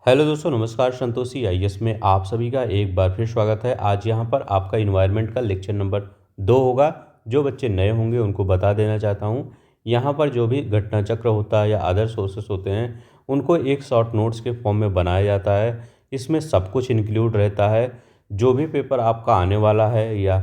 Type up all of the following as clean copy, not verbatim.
Hello दोस्तों, नमस्कार। Santoshi IAS में आप सभी का एक बार फिर स्वागत है। आज यहाँ पर आपका इन्वायरमेंट का लेक्चर नंबर 2 होगा। जो बच्चे नए होंगे उनको बता देना चाहता हूँ, यहाँ पर जो भी घटना चक्र होता है या अदर सोर्सेस होते हैं उनको एक शॉर्ट नोट्स के फॉर्म में बनाया जाता है। इसमें सब कुछ इंक्लूड रहता है। जो भी पेपर आपका आने वाला है या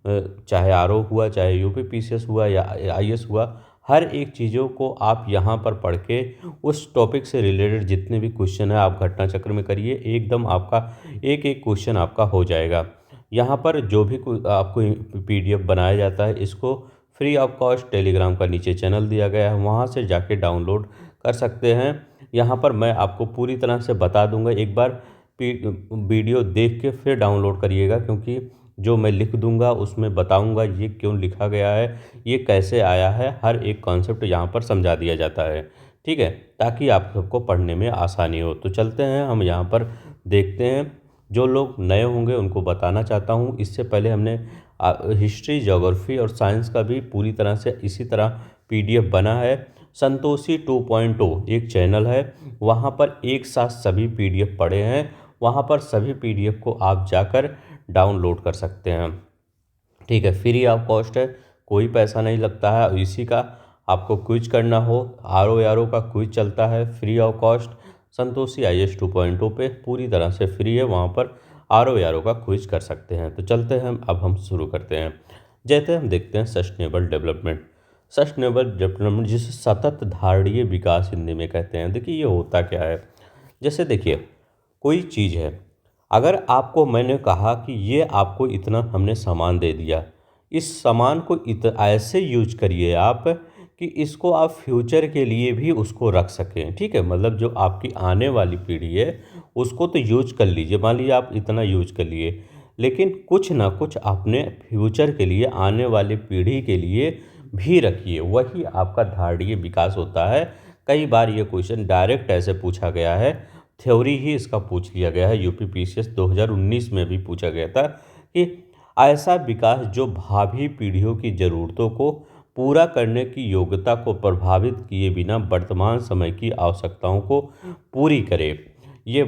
चाहे आरओ हुआ, चाहे यूपीपीसीएस हुआ या आईएएस हुआ, हर एक चीज़ों को आप यहाँ पर पढ़ के उस टॉपिक से रिलेटेड जितने भी क्वेश्चन है आप घटना चक्र में करिए, एकदम आपका एक एक क्वेश्चन आपका हो जाएगा। यहाँ पर जो भी आपको पीडीएफ बनाया जाता है इसको फ्री ऑफ कॉस्ट टेलीग्राम का नीचे चैनल दिया गया है, वहाँ से जाके डाउनलोड कर सकते हैं। यहाँ पर मैं आपको पूरी तरह से बता दूंगा, एक बार वीडियो देख के फिर डाउनलोड करिएगा, क्योंकि जो मैं लिख दूंगा उसमें बताऊंगा ये क्यों लिखा गया है, ये कैसे आया है, हर एक कॉन्सेप्ट यहाँ पर समझा दिया जाता है। ठीक है, ताकि आप सबको पढ़ने में आसानी हो। तो चलते हैं हम यहाँ पर देखते हैं। जो लोग नए होंगे उनको बताना चाहता हूँ, इससे पहले हमने हिस्ट्री, ज्योग्राफी और साइंस का भी पूरी तरह से इसी तरह पीडीएफ बना है। संतोषी 2.0 एक चैनल है, वहाँ पर एक साथ सभी पीडीएफ पड़े हैं। वहाँ पर सभी पीडीएफ को आप जाकर डाउनलोड कर सकते हैं। ठीक है, फ्री ऑफ कॉस्ट है, कोई पैसा नहीं लगता है। और इसी का आपको क्विज करना हो, आर ओ का क्विज चलता है free of cost. Santoshi IAS 2.0 पे पूरी तरह से फ्री है, वहाँ पर आर ओ का क्विज कर सकते हैं। तो चलते हैं, अब हम शुरू करते हैं। जैसे हम देखते हैं सस्टेनेबल डेवलपमेंट। सस्टेनेबल डेवलपमेंट जिसे सतत धारणीय विकास हिंदी में कहते हैं। देखिए ये होता क्या है, जैसे देखिए कोई चीज़ है, अगर आपको मैंने कहा कि ये आपको इतना हमने सामान दे दिया, इस सामान को ऐसे यूज करिए आप कि इसको आप फ्यूचर के लिए भी उसको रख सकें। ठीक है, मतलब जो आपकी आने वाली पीढ़ी है उसको तो यूज कर लीजिए। मान लीजिए आप इतना यूज कर लिए, लेकिन कुछ ना कुछ अपने फ्यूचर के लिए, आने वाली पीढ़ी के लिए भी रखिए। वही आपका धारणीय विकास होता है। कई बार ये क्वेश्चन डायरेक्ट ऐसे पूछा गया है, थ्योरी ही इसका पूछ लिया गया है। यूपीपीसीएस 2019 में भी पूछा गया था कि ऐसा विकास जो भावी पीढ़ियों की ज़रूरतों को पूरा करने की योग्यता को प्रभावित किए बिना वर्तमान समय की आवश्यकताओं को पूरी करे। ये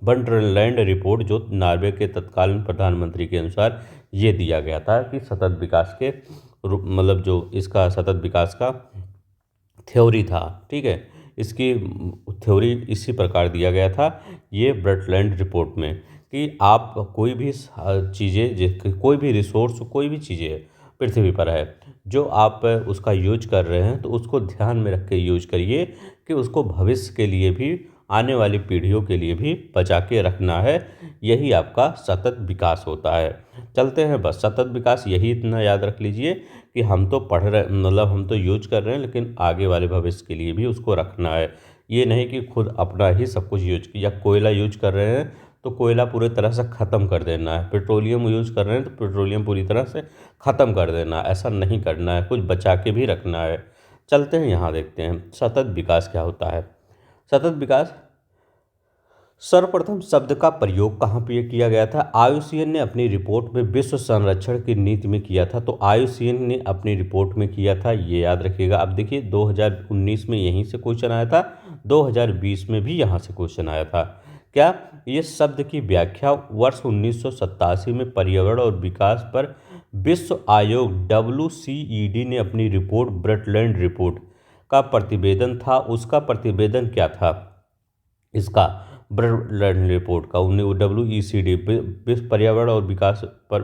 बंटरलैंड रिपोर्ट जो नॉर्वे के तत्कालीन प्रधानमंत्री के अनुसार ये दिया गया था कि सतत विकास के मतलब जो इसका सतत विकास का थ्योरी था। ठीक है, इसकी थ्योरी इसी प्रकार दिया गया था ये ब्रटलैंड रिपोर्ट में, कि आप कोई भी चीज़ें, कोई भी रिसोर्स, कोई भी चीज़ें पृथ्वी पर है जो आप उसका यूज कर रहे हैं, तो उसको ध्यान में रख के यूज करिए कि उसको भविष्य के लिए भी, आने वाली पीढ़ियों के लिए भी बचा के रखना है। यही आपका सतत विकास होता है। चलते हैं, बस सतत विकास यही इतना याद रख लीजिए कि हम तो पढ़ रहे, मतलब हम तो यूज कर रहे हैं, लेकिन आगे वाले भविष्य के लिए भी उसको रखना है। ये नहीं कि खुद अपना ही सब कुछ यूज किया। कोयला यूज कर रहे हैं तो कोयला पूरी तरह से ख़त्म कर देना है, पेट्रोलियम यूज कर रहे हैं तो पेट्रोलियम पूरी तरह से ख़त्म कर देना है। ऐसा नहीं करना है, कुछ बचा के भी रखना है। चलते हैं, यहाँ देखते हैं सतत विकास क्या होता है। सतत विकास सर्वप्रथम शब्द का प्रयोग कहाँ पे किया गया था? आईयूसीएन ने अपनी रिपोर्ट में विश्व संरक्षण की नीति में किया था। तो आईयूसीएन ने अपनी रिपोर्ट में किया था, ये याद रखिएगा। अब देखिए 2019 में यहीं से क्वेश्चन आया था, 2020 में भी यहाँ से क्वेश्चन आया था। क्या ये शब्द की व्याख्या वर्ष 1987 में पर्यावरण और विकास पर विश्व आयोग WCED ने अपनी रिपोर्ट ब्रटलैंड रिपोर्ट का प्रतिवेदन था। उसका प्रतिवेदन क्या था? इसका ब्रटलैंड रिपोर्ट का WCED विश्व पर्यावरण और विकास पर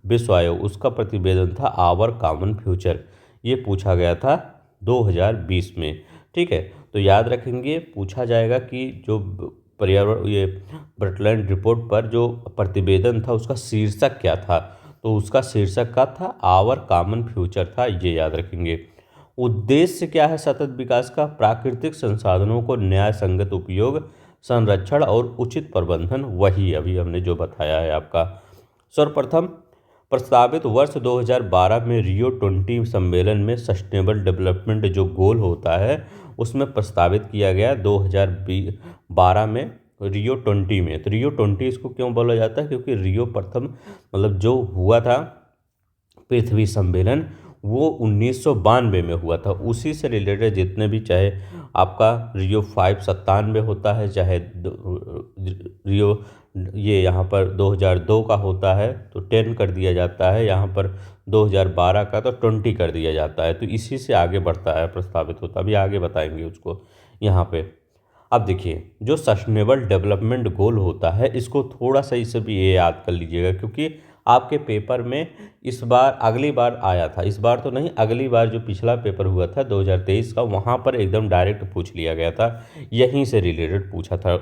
विश्व आयोग, उसका प्रतिवेदन था आवर कॉमन फ्यूचर। ये पूछा गया था 2020 में। ठीक है, तो याद रखेंगे, पूछा जाएगा कि जो पर्यावरण, ये ब्रटलैंड रिपोर्ट पर जो प्रतिवेदन था उसका शीर्षक क्या था? तो उसका शीर्षक का था आवर कॉमन फ्यूचर था, ये याद रखेंगे। उद्देश्य क्या है सतत विकास का? प्राकृतिक संसाधनों को न्याय संगत उपयोग, संरक्षण और उचित प्रबंधन, वही अभी हमने जो बताया है आपका। सर्वप्रथम प्रस्तावित वर्ष 2012 में रियो 20 सम्मेलन में सस्टेनेबल डेवलपमेंट जो गोल होता है उसमें प्रस्तावित किया गया 2012 में, रियो 20 में। तो रियो 20 इसको क्यों बोला जाता है? क्योंकि रियो प्रथम, मतलब जो हुआ था पृथ्वी सम्मेलन, वो 1992 में हुआ था। उसी से रिलेटेड जितने भी, चाहे आपका रियो 5 97 होता है, चाहे रियो ये यहाँ पर 2002 का होता है तो 10 कर दिया जाता है, यहाँ पर 2012 का तो 20 कर दिया जाता है। तो इसी से आगे बढ़ता है, प्रस्तावित होता है। अभी आगे बताएंगे उसको यहाँ पे। अब देखिए, जो सस्टेनेबल डेवलपमेंट गोल होता है, इसको थोड़ा सा इसे भी ये याद कर लीजिएगा, क्योंकि आपके पेपर में इस बार, अगली बार आया था, इस बार तो नहीं, अगली बार जो पिछला पेपर हुआ था 2023 का, वहाँ पर एकदम डायरेक्ट पूछ लिया गया था, यहीं से रिलेटेड पूछा था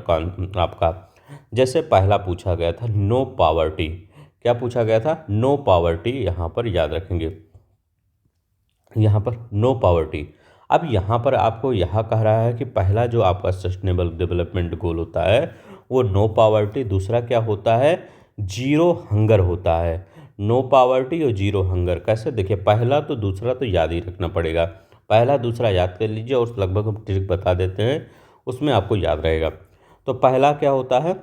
आपका। जैसे पहला पूछा गया था नो पावर्टी। क्या पूछा गया था? नो पावर्टी, यहाँ पर याद रखेंगे, यहाँ पर नो पावर्टी। अब यहाँ पर आपको यह कह रहा है कि पहला जो आपका सस्टेनेबल डेवलपमेंट गोल होता है वो नो पावर्टी, दूसरा क्या होता है? जीरो हंगर होता है। नो पावर्टी और जीरो हंगर कैसे? देखिए, पहला तो दूसरा तो याद ही रखना पड़ेगा, पहला दूसरा याद कर लीजिए, और लगभग हम ट्रिक बता देते हैं, उसमें आपको याद रहेगा। तो पहला क्या होता है?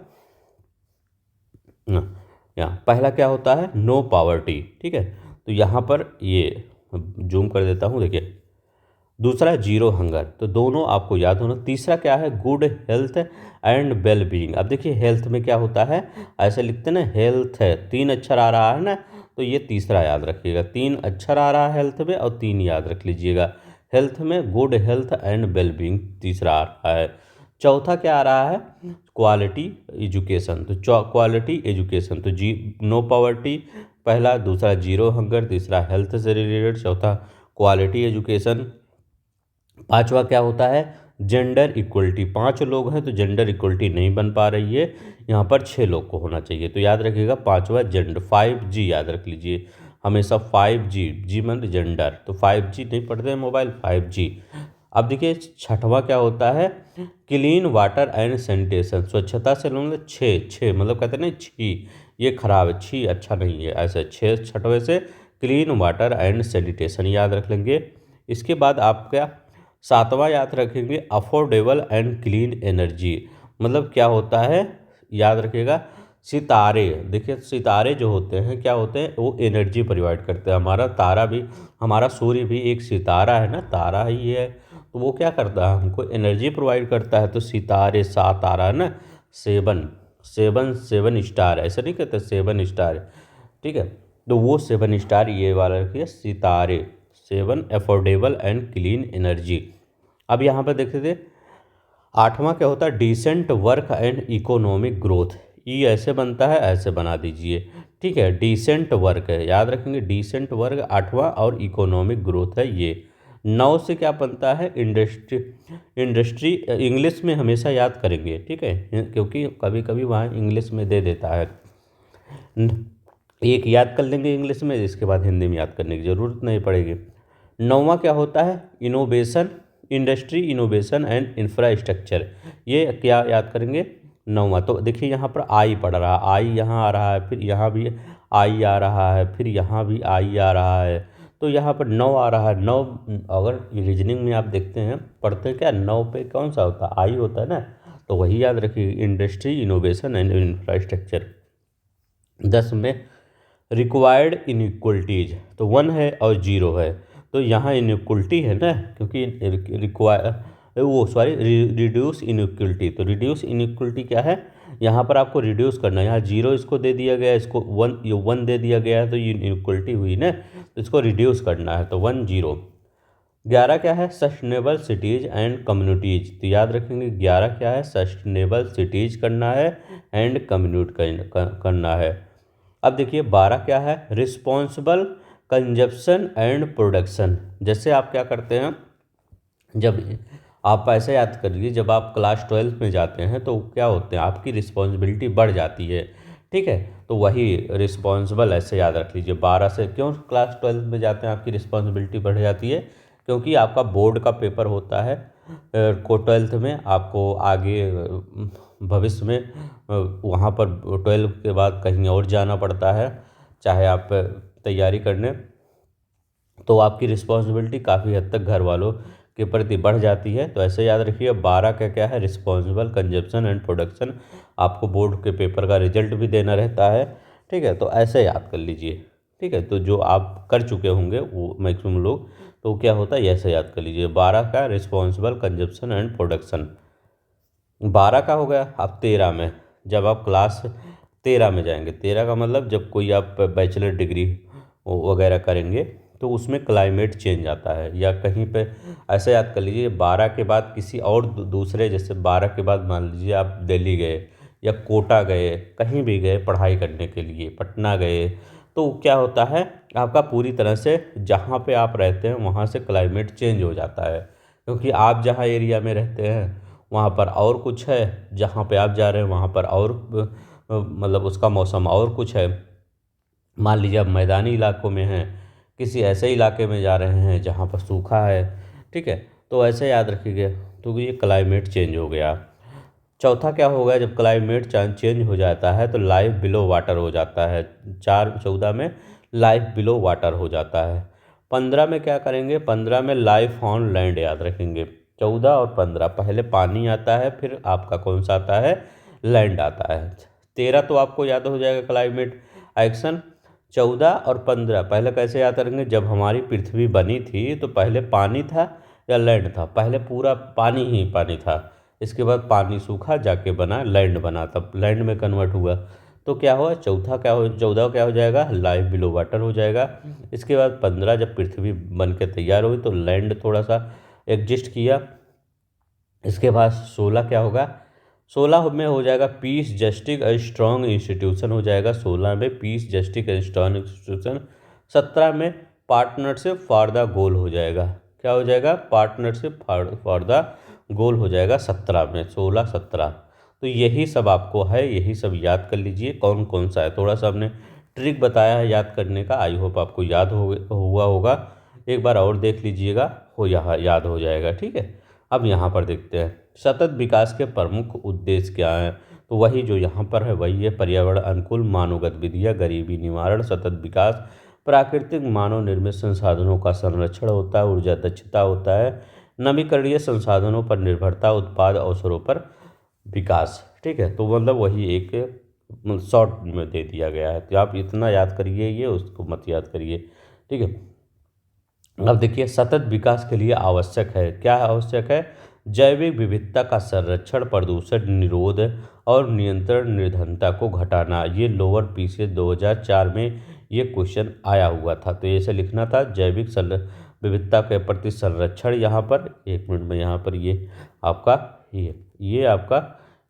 यहाँ पहला क्या होता है? नो पावर्टी, ठीक है। तो यहाँ पर ये जूम कर देता हूँ, देखिए, दूसरा जीरो हंगर, तो दोनों आपको याद होना। तीसरा क्या है? Good health and well being. अब देखिए, हेल्थ में क्या होता है, ऐसे लिखते ना, हेल्थ है, 3 अक्षर आ रहा है ना, तो ये तीसरा याद रखिएगा, 3 अक्षर आ रहा है हेल्थ में, और 3 याद रख लीजिएगा। हेल्थ में good health and well being तीसरा आ रहा है। चौथा क्या आ रहा है? Quality education. तो क्वालिटी एजुकेशन, तो नो पावर्टी पहला, दूसरा जीरो हंगर, तीसरा हेल्थ से रिलेटेड, चौथा क्वालिटी एजुकेशन। पांचवा क्या होता है? Gender equality. 5 लोग हैं तो जेंडर इक्वलिटी नहीं बन पा रही है, यहाँ पर 6 लोग को होना चाहिए। तो याद रखिएगा पांचवा जेंडर, 5G याद रख लीजिए हमेशा, 5G, जी मतलब जेंडर, तो 5G नहीं पढ़ते हैं मोबाइल, 5G। अब देखिए, छठवां क्या होता है? Clean water and sanitation. स्वच्छता से मतलब छः मतलब कहते हैं ना, छी ये खराब है, छी अच्छा नहीं है, ऐसे छठवें से क्लीन वाटर एंड सैनिटेशन याद रख लेंगे। इसके बाद आप क्या सातवां याद रखेंगे? Affordable and clean energy. मतलब क्या होता है? याद रखिएगा, सितारे। देखिए, सितारे जो होते हैं क्या होते हैं? वो एनर्जी प्रोवाइड करते हैं। हमारा तारा भी, हमारा सूर्य भी एक सितारा है ना, तारा ही है, तो वो क्या करता है? हमको एनर्जी प्रोवाइड करता है। तो सितारे, सा तारा है ना, सेवन, सेवन स्टार, ऐसा नहीं कहते, 7 स्टार, ठीक है। तो वो 7 स्टार ये वाला रखिए, सितारे, 7 अफोर्डेबल एंड क्लीन एनर्जी। अब यहाँ पर देखते थे, आठवां क्या होता है? Decent work and economic growth. ये ऐसे बनता है, ऐसे बना दीजिए, ठीक है, डिसेंट वर्क है, याद रखेंगे, डिसेंट वर्क आठवां, और इकोनॉमिक ग्रोथ है ये। 9 से क्या बनता है? इंडस्ट्री इंग्लिश में हमेशा याद करेंगे, ठीक है, क्योंकि कभी कभी वहाँ इंग्लिश में दे देता है। एक याद कर लेंगे इंग्लिश में, इसके बाद हिंदी में याद करने की ज़रूरत नहीं पड़ेगी। 9वां क्या होता है? Innovation, industry, innovation and infrastructure. ये क्या याद करेंगे? 9वां। तो देखिए, यहाँ पर आई पढ़ रहा है, आई यहाँ आ रहा है, फिर यहाँ भी आई आ रहा है, फिर यहाँ भी आई आ रहा है, तो यहाँ पर 9 आ रहा है। 9, अगर रीजनिंग में आप देखते हैं, पढ़ते हैं क्या, 9 पे कौन सा होता है? आई होता है ना, तो वही याद रखिए, इंडस्ट्री, इनोवेशन एंड इंफ्रास्ट्रक्चर। 10 में रिक्वायर्ड इनइक्वलिटीज, तो 1 है और 0 है, तो यहाँ इनइक्वलिटी है ना, क्योंकि रिड्यूस इनइक्वलिटी, तो रिड्यूस इनइक्वलिटी क्या है? यहाँ पर आपको रिड्यूस करना है। यहाँ 0 इसको दे दिया गया, इसको 1 दे दिया गया है, तो ये इनइक्वलिटी हुई ना, तो इसको रिड्यूस करना है, तो 1 0। 11 क्या है? सस्टेनेबल सिटीज़ एंड कम्युनिटीज़, तो याद रखेंगे 11 क्या है? सस्टेनेबल सिटीज़ करना है एंड कम्युनिट करना है। अब देखिए 12 क्या है? Responsible consumption and production. जैसे आप क्या करते हैं, जब आप ऐसे याद करिए, जब आप क्लास 12 में जाते हैं तो क्या होते हैं, आपकी रिस्पॉन्सिबिलिटी बढ़ जाती है, ठीक है, तो वही रिस्पॉन्सिबल ऐसे याद रख लीजिए। 12 से क्यों क्लास 12 में जाते हैं आपकी रिस्पॉन्सिबिलिटी बढ़ जाती है? क्योंकि आपका बोर्ड का पेपर होता है को 12th में, आपको आगे भविष्य में वहाँ पर 12 के बाद कहीं और जाना पड़ता है, चाहे आप तैयारी करने, तो आपकी रिस्पॉन्सिबिलिटी काफ़ी हद तक घर वालों के प्रति बढ़ जाती है। तो ऐसे याद रखिए, 12 का क्या है? Responsible consumption and production. आपको बोर्ड के पेपर का रिजल्ट भी देना रहता है, ठीक है, तो ऐसे याद कर लीजिए। ठीक है, तो जो आप कर चुके होंगे वो मैक्सिमम लोग, तो क्या होता है ऐसे याद कर लीजिए। 12 का रिस्पॉन्सिबल कंजप्शन एंड प्रोडक्शन, 12 का हो गया। अब 13 में, जब आप क्लास 13 में जाएंगे, 13 का मतलब जब कोई आप बैचलर डिग्री वगैरह करेंगे तो उसमें क्लाइमेट चेंज आता है, या कहीं पे ऐसे याद कर लीजिए 12 के बाद किसी और दूसरे, जैसे 12 के बाद मान लीजिए आप दिल्ली गए या कोटा गए, कहीं भी गए पढ़ाई करने के लिए, पटना गए, तो क्या होता है आपका पूरी तरह से जहाँ पे आप रहते हैं वहाँ से क्लाइमेट चेंज हो जाता है, क्योंकि आप जहाँ एरिया में रहते हैं वहाँ पर और कुछ है, जहाँ पे आप जा रहे हैं वहाँ पर और मतलब उसका मौसम और कुछ है। मान लीजिए आप मैदानी इलाकों में हैं, किसी ऐसे इलाके में जा रहे हैं जहाँ पर सूखा है, ठीक है, तो ऐसे याद रखिएगा। तो ये क्लाइमेट चेंज हो गया। चौथा क्या होगा, जब क्लाइमेट चेंज हो जाता है तो लाइफ बिलो वाटर हो जाता है। 14 में लाइफ बिलो वाटर हो जाता है। 15 में क्या करेंगे, 15 में लाइफ ऑन लैंड याद रखेंगे। 14 और 15 पहले पानी आता है, फिर आपका कौन सा आता है, लैंड आता है। 13 तो आपको याद हो जाएगा क्लाइमेट एक्शन। 14 और 15 पहले कैसे याद करेंगे, जब हमारी पृथ्वी बनी थी तो पहले पानी था या लैंड था, पहले पूरा पानी ही पानी था, इसके बाद पानी सूखा जाके बना लैंड, बना तब लैंड में कन्वर्ट हुआ। तो क्या हुआ, चौथा क्या हो, 14 क्या हो जाएगा, लाइफ बिलो वाटर हो जाएगा। इसके बाद 15 जब पृथ्वी बन के तैयार हुई तो लैंड थोड़ा सा एग्जिस्ट किया। इसके बाद 16 क्या होगा, 16 में हो जाएगा पीस जस्टिस स्ट्रॉन्ग इंस्टीट्यूशन हो जाएगा, 16 में पीस जस्टिस स्ट्रॉन्ग इंस्टीट्यूशन। 17 में पार्टनरशिप फॉर द गोल हो जाएगा, क्या हो जाएगा, पार्टनरशिप फॉर द गोल हो जाएगा 17 में, 16 17। तो यही सब आपको है, यही सब याद कर लीजिए कौन कौन सा है। थोड़ा सा हमने ट्रिक बताया है याद करने का, आई होप आपको याद हुआ होगा। एक बार और देख लीजिएगा, हो यहाँ याद हो जाएगा, ठीक है। अब यहाँ पर देखते हैं सतत विकास के प्रमुख उद्देश्य क्या हैं। तो वही जो यहाँ पर है वही है, पर्यावरण अनुकूल मानव गतिविधियाँ, गरीबी निवारण, सतत विकास, प्राकृतिक मानव निर्मित संसाधनों का संरक्षण होता है, ऊर्जा दक्षता होता है, नवीकरणीय संसाधनों पर निर्भरता, उत्पाद अवसरों पर विकास, ठीक है। तो मतलब वही एक शॉर्ट में दे दिया गया है, तो आप इतना याद करिए, ये उसको मत याद करिए, ठीक है। अब देखिए सतत विकास के लिए आवश्यक है, क्या आवश्यक है, जैविक विविधता का संरक्षण, प्रदूषण निरोध और नियंत्रण, निर्धनता को घटाना। ये लोअर पीसीएस 2004 में ये क्वेश्चन आया हुआ था, तो ऐसे लिखना था जैविक विविधता के प्रति संरक्षण। यहाँ पर एक मिनट में, यहाँ पर ये आपका ये आपका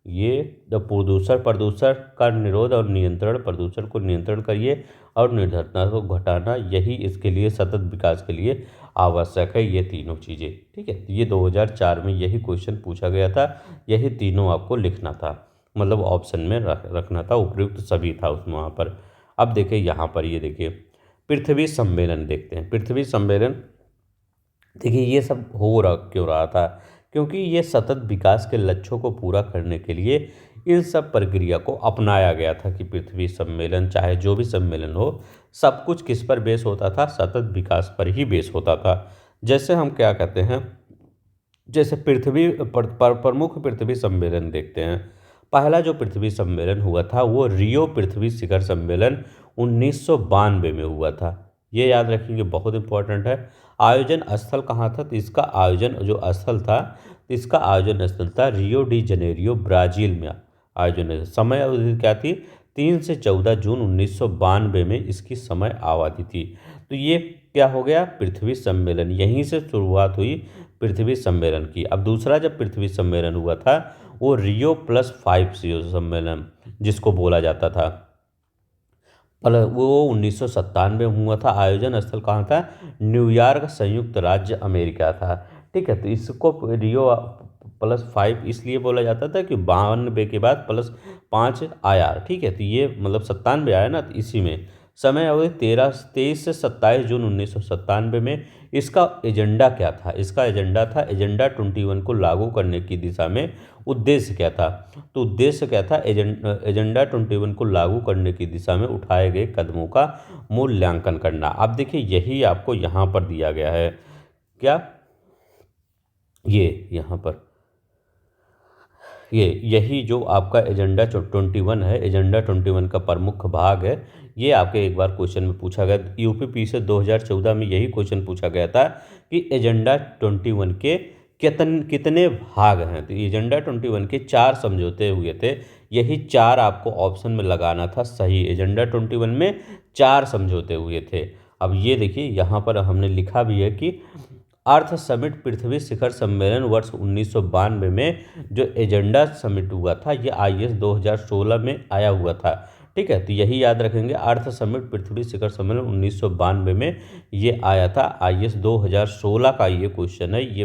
ये प्रदूषण प्रदूषण का निरोध और नियंत्रण, प्रदूषण को नियंत्रण करिए और निर्धनता को घटाना, यही इसके लिए सतत विकास के लिए आवश्यक है, ये तीनों चीज़ें, ठीक है। ये 2004 में यही क्वेश्चन पूछा गया था, यही तीनों आपको लिखना था, मतलब ऑप्शन में रखना था, उपयुक्त सभी था उसमें वहाँ पर। अब देखिए यहाँ पर, ये देखिए पृथ्वी सम्मेलन देखते हैं। पृथ्वी सम्मेलन देखिए ये सब हो रहा क्यों रहा था, क्योंकि ये सतत विकास के लक्ष्यों को पूरा करने के लिए इन सब प्रक्रिया को अपनाया गया था कि पृथ्वी सम्मेलन, चाहे जो भी सम्मेलन हो, सब कुछ किस पर बेस होता था, सतत विकास पर ही बेस होता था। जैसे हम क्या कहते हैं, जैसे पृथ्वी प्रमुख पृथ्वी सम्मेलन देखते हैं। पहला जो पृथ्वी सम्मेलन हुआ था वो रियो पृथ्वी शिखर सम्मेलन 1992 में हुआ था, ये याद रखेंगे, बहुत इंपॉर्टेंट है। आयोजन स्थल कहाँ था, तो इसका आयोजन जो स्थल था, तो इसका आयोजन स्थल था रियो डी जनेरियो, ब्राज़ील में आयोजन। समय अवधि क्या थी, 3 से 14 जून 1992 में इसकी समय अवधि थी। तो ये क्या हो गया, पृथ्वी सम्मेलन, यहीं से शुरुआत हुई पृथ्वी सम्मेलन की। अब दूसरा जब पृथ्वी सम्मेलन हुआ था वो रियो +5 सम्मेलन जिसको बोला जाता था, वो 1997 में हुआ था। आयोजन स्थल कहाँ था, न्यूयॉर्क, संयुक्त राज्य अमेरिका था, ठीक है। तो इसको रियो +5 इसलिए बोला जाता था कि 92 के बाद +5 आया, ठीक है। तो ये मतलब 97 आया ना, तो इसी में समय अवधि 23 से 27 जून 1997 में। इसका एजेंडा क्या था, इसका एजेंडा था एजेंडा 21 को लागू करने की दिशा में। उद्देश्य क्या था, तो उद्देश्य क्या था, एजेंडा 21 को लागू करने की दिशा में उठाए गए कदमों का मूल्यांकन करना। अब देखिए यही आपको यहाँ पर दिया गया है, क्या ये यहाँ पर यही जो आपका एजेंडा 21 है, एजेंडा 21 का प्रमुख भाग है, ये आपके एक बार क्वेश्चन में पूछा गया, यूपी से 2014 में यही क्वेश्चन पूछा गया था कि एजेंडा 21 के कितने भाग हैं। तो एजेंडा 21 के 4 समझौते हुए थे, यही 4 आपको ऑप्शन में लगाना था सही। एजेंडा 21 में 4 समझौते हुए थे। अब ये देखिए यहाँ पर हमने लिखा भी है कि अर्थ समिट पृथ्वी शिखर सम्मेलन वर्ष 1992 में जो एजेंडा समिट हुआ था ये IS 2016 में आया हुआ था। ठीक है, तो यही याद रखेंगे, अर्थ समिट पृथ्वी शिखर सम्मेलन 1992 में ये आया था। IS 2016 का ये क्वेश्चन है, ये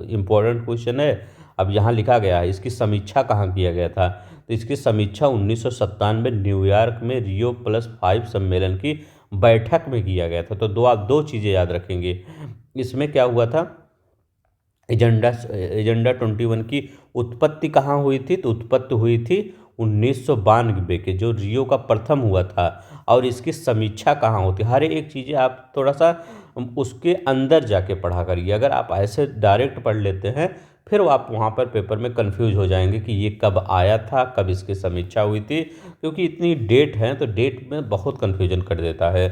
इम्पोर्टेंट क्वेश्चन है। अब यहाँ लिखा गया है इसकी समीक्षा कहाँ किया गया था, तो इसकी समीक्षा 1997 न्यूयॉर्क में Rio+5 सम्मेलन की बैठक में किया गया था। तो आप दो चीज़ें याद रखेंगे, इसमें क्या हुआ था, एजेंडा 21 की उत्पत्ति कहाँ हुई थी, तो उत्पत्ति हुई थी 1992 के जो रियो का प्रथम हुआ था। और इसकी समीक्षा कहाँ होती, हर एक चीज़ें आप थोड़ा सा उसके अंदर जाके पढ़ा करिए। अगर आप ऐसे डायरेक्ट पढ़ लेते हैं फिर आप वहाँ पर पेपर में कंफ्यूज हो जाएंगे कि ये कब आया था, कब इसकी समीक्षा हुई थी, क्योंकि इतनी डेट है तो डेट में बहुत कंफ्यूजन कर देता है।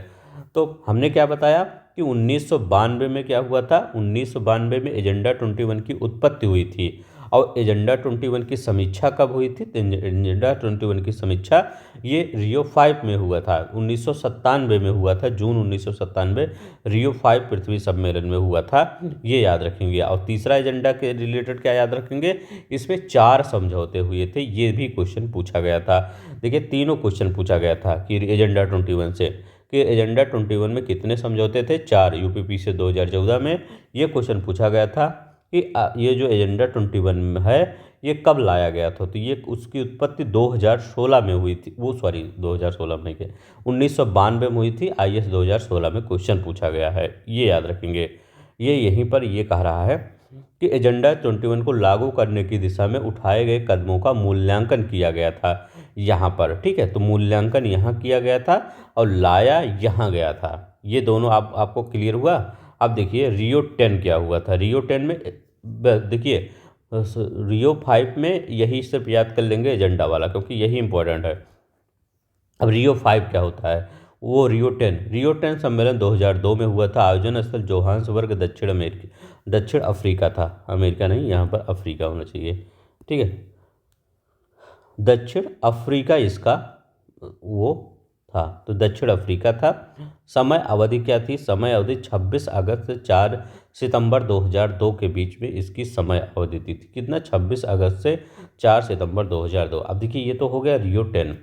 तो हमने क्या बताया कि 1992 में क्या हुआ था, 1992 में एजेंडा 21 की उत्पत्ति हुई थी। और एजेंडा 21 की समीक्षा कब हुई थी, तो एजेंडा 21 की समीक्षा ये Rio+5 में हुआ था, 1997 में हुआ था, जून 1997 Rio+5 पृथ्वी सम्मेलन में हुआ था, ये याद रखेंगे। और तीसरा एजेंडा के रिलेटेड क्या याद रखेंगे, इसमें 4 समझौते हुए थे, ये भी क्वेश्चन पूछा गया था। देखिए तीनों क्वेश्चन पूछा गया था कि एजेंडा 21 से कि एजेंडा 21 में कितने समझौते थे, 4। यूपी से 2014 में ये क्वेश्चन पूछा गया था कि ये जो एजेंडा 21 है ये कब लाया गया था, तो ये उसकी उत्पत्ति 2016 में हुई थी, वो सॉरी 2016 में के 1992 में हुई थी। IS 2016 में क्वेश्चन पूछा गया है, ये याद रखेंगे। ये यहीं पर ये कह रहा है कि एजेंडा 21 को लागू करने की दिशा में उठाए गए कदमों का मूल्यांकन किया गया था यहाँ पर। ठीक है, तो मूल्यांकन यहाँ किया गया था और लाया यहाँ गया था, ये दोनों आपको क्लियर हुआ। अब देखिए Rio+10 क्या हुआ था, Rio+10 में देखिए Rio+5 में यही सिर्फ याद कर लेंगे एजेंडा वाला, क्योंकि यही इंपॉर्टेंट है। अब Rio+5 क्या होता है, वो Rio+10 सम्मेलन 2002 में हुआ था। आयोजन स्थल जोहान्सबर्ग दक्षिण अफ्रीका था, अमेरिका नहीं, यहाँ पर अफ्रीका होना चाहिए। ठीक है, दक्षिण अफ्रीका इसका वो था, तो दक्षिण अफ्रीका था। समय अवधि क्या थी, समय अवधि 26 अगस्त से 4 सितंबर 2002 के बीच में इसकी समय अवधि थी। कितना, 26 अगस्त से 4 सितंबर 2002। अब देखिए ये तो हो गया Rio+10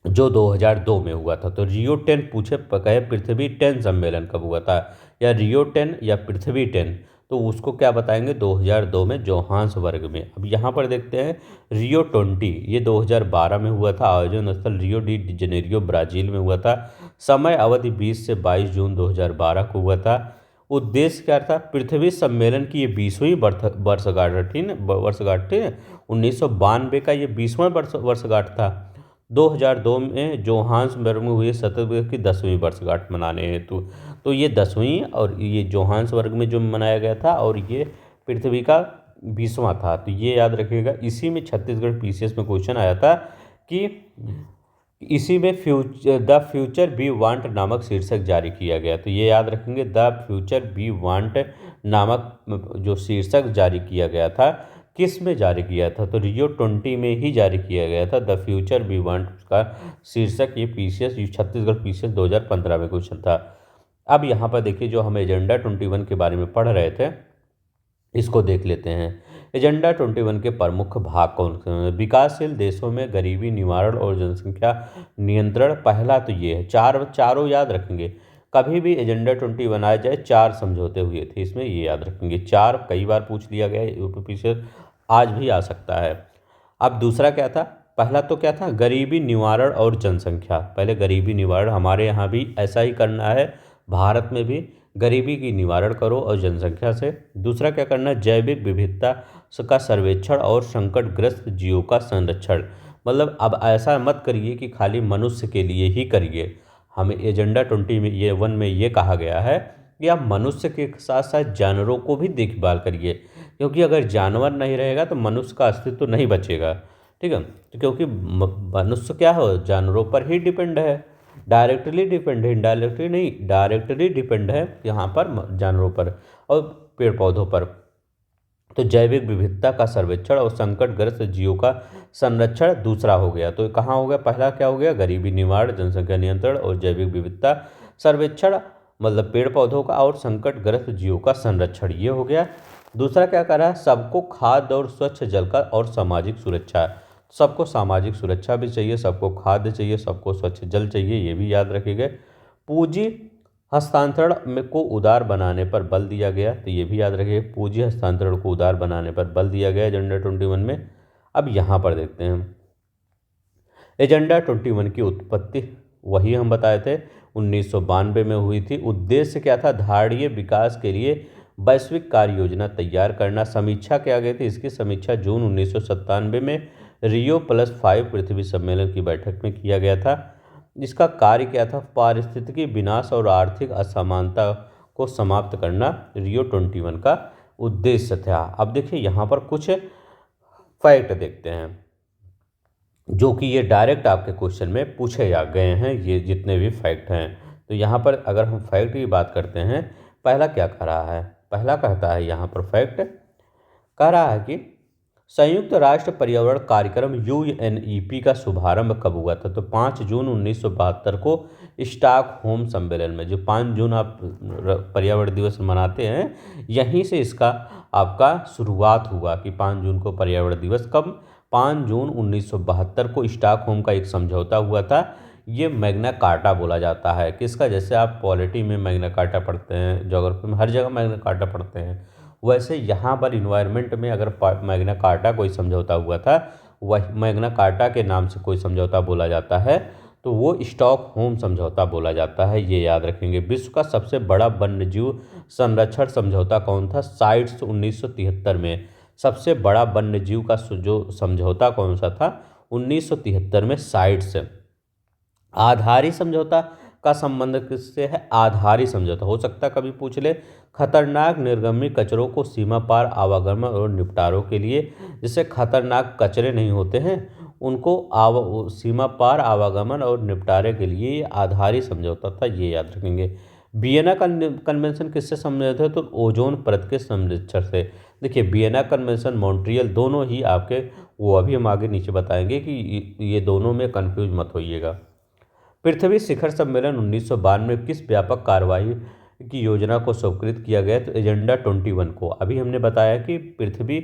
जो 2002 में हुआ था। तो Rio+10 पूछे कहे पृथ्वी 10 सम्मेलन कब हुआ था, या Rio+10 या पृथ्वी 10, तो उसको क्या बताएंगे, 2002 में जोहान्सबर्ग में। अब यहाँ पर देखते हैं Rio+20 ये 2012 में हुआ था। आयोजन स्थल रियो डी जनेरियो ब्राज़ील में हुआ था। समय अवधि 20 से 22 जून 2012 को हुआ था। उद्देश्य क्या था, पृथ्वी सम्मेलन की ये 20वीं वर्षगांठ थी ना, 1992 का ये 20वां वर्षगांठ था। 2002 में जोहान्सबर्ग में हुए सतर्क की 10वीं वर्षगांठ मनाने हेतु, तो ये 10वीं और ये जोहान्सबर्ग में जो मनाया गया था, और ये पृथ्वी का 20वां था, तो ये याद रखिएगा। इसी में छत्तीसगढ़ PCS में क्वेश्चन आया था कि इसी में द फ्यूचर वी वांट नामक शीर्षक जारी किया गया, तो ये याद रखेंगे, द फ्यूचर वी वांट नामक जो शीर्षक जारी किया गया था, किस में जारी किया था, तो Rio+20 में ही जारी किया गया था। द फ्यूचर वी वांट का शीर्षक ये PCS छत्तीसगढ़ PCS 2015 में क्वेश्चन था। अब यहाँ पर देखिए जो हम एजेंडा 21 के बारे में पढ़ रहे थे, इसको देख लेते हैं। एजेंडा 21 के प्रमुख भाग कौन से हैं, विकासशील देशों में गरीबी निवारण और जनसंख्या नियंत्रण, पहला तो ये है। चारों याद रखेंगे, कभी भी एजेंडा 20 बनाया जाए 4 समझौते हुए थे इसमें, ये याद रखेंगे। 4 कई बार पूछ लिया गया है, यूपी से आज भी आ सकता है। अब दूसरा क्या था, पहला तो क्या था, गरीबी निवारण और जनसंख्या। पहले गरीबी निवारण, हमारे यहाँ भी ऐसा ही करना है, भारत में भी गरीबी की निवारण करो और जनसंख्या से। दूसरा क्या करना है, जैविक विविधता का सर्वेक्षण और संकटग्रस्त जीवों का संरक्षण। मतलब अब ऐसा मत करिए कि खाली मनुष्य के लिए ही करिए, हमें एजेंडा 20 में ये 1 में ये कहा गया है कि आप मनुष्य के साथ साथ जानवरों को भी देखभाल करिए, क्योंकि अगर जानवर नहीं रहेगा तो मनुष्य का अस्तित्व नहीं बचेगा। ठीक है। तो क्योंकि मनुष्य क्या हो, जानवरों पर ही डिपेंड है, डायरेक्टली डिपेंड है, इनडायरेक्टली नहीं, डायरेक्टली डिपेंड है यहाँ पर जानवरों पर और पेड़ पौधों पर। तो जैविक विविधता का सर्वेक्षण और संकटग्रस्त जीवों का संरक्षण दूसरा हो गया। तो कहाँ हो गया, पहला क्या हो गया, गरीबी निवारण, जनसंख्या नियंत्रण और जैविक विविधता सर्वेक्षण, मतलब पेड़ पौधों का और संकटग्रस्त जीवों का संरक्षण, ये हो गया। दूसरा क्या कर रहा है, सबको खाद्य और स्वच्छ जल का और सामाजिक सुरक्षा। सबको सामाजिक सुरक्षा भी चाहिए, सबको खाद्य चाहिए, सबको स्वच्छ जल चाहिए, ये भी याद रखिएगा। पूंजी हस्तांतरण में को उदार बनाने पर बल दिया गया, तो ये भी याद रखिए, पूंजी हस्तांतरण को उदार बनाने पर बल दिया गया एजेंडा 21 में। अब यहाँ पर देखते हैं एजेंडा 21 की उत्पत्ति, वही हम बताए थे 1992 में हुई थी। उद्देश्य क्या था, धारणीय विकास के लिए वैश्विक कार्य योजना तैयार करना। समीक्षा क्या गई थी, इसकी समीक्षा जून 1997 में Rio+5 पृथ्वी सम्मेलन की बैठक में किया गया था। इसका कार्य क्या था, पारिस्थितिकी विनाश और आर्थिक असमानता को समाप्त करना Rio 21 का उद्देश्य था। अब देखिए यहाँ पर कुछ फैक्ट देखते हैं जो कि ये डायरेक्ट आपके क्वेश्चन में पूछे जा गए हैं, ये जितने भी फैक्ट हैं। तो यहाँ पर अगर हम फैक्ट की बात करते हैं, पहला क्या कह रहा है, पहला कहता है यहाँ पर फैक्ट कह रहा है कि संयुक्त राष्ट्र पर्यावरण कार्यक्रम UNEP का शुभारंभ कब हुआ था, तो 5 जून 1972 को स्टॉकहोम सम्मेलन में। जो 5 जून आप पर्यावरण दिवस मनाते हैं, यहीं से इसका आपका शुरुआत हुआ कि 5 जून को पर्यावरण दिवस, कब, 5 जून 1972 को स्टॉकहोम का एक समझौता हुआ था। ये मैग्ना कार्टा बोला जाता है किसका, जैसे आप पॉलिटी में मैग्ना कार्टा पढ़ते हैं, ज्योग्राफी में हर जगह मैग्ना कार्टा पढ़ते हैं, वैसे यहाँ पर इन्वायरमेंट में अगर मैग्ना कार्टा कोई समझौता हुआ था, वह मैग्ना कार्टा के नाम से कोई समझौता बोला जाता है, तो वो स्टॉकहोम समझौता बोला जाता है, ये याद रखेंगे। विश्व का सबसे बड़ा वन्यजीव संरक्षण समझौता कौन था, साइट्स 1973 में। सबसे बड़ा वन्यजीव का जो समझौता कौन सा था, 1973 में साइट्स। आधारी समझौता का संबंध किससे है, आधारी समझौता हो सकता है कभी पूछ ले। खतरनाक निर्गमी कचरों को सीमा पार आवागमन और निपटारों के लिए, जिससे खतरनाक कचरे नहीं होते हैं उनको सीमा पार आवागमन और निपटारे के लिए ये आधारी समझौता था, ये याद रखेंगे। वियना कन्वेंशन किससे संबंधित है, तो ओजोन परत के संरक्षण से। देखिए वियना कन्वेंशन, मॉन्ट्रियल, दोनों ही आपके, वो अभी हम आगे नीचे बताएंगे कि ये दोनों में कंफ्यूज मत होइएगा। पृथ्वी शिखर सम्मेलन 1992 में किस व्यापक कार्रवाई की योजना को स्वीकृत किया गया, तो एजेंडा 21 को। अभी हमने बताया कि पृथ्वी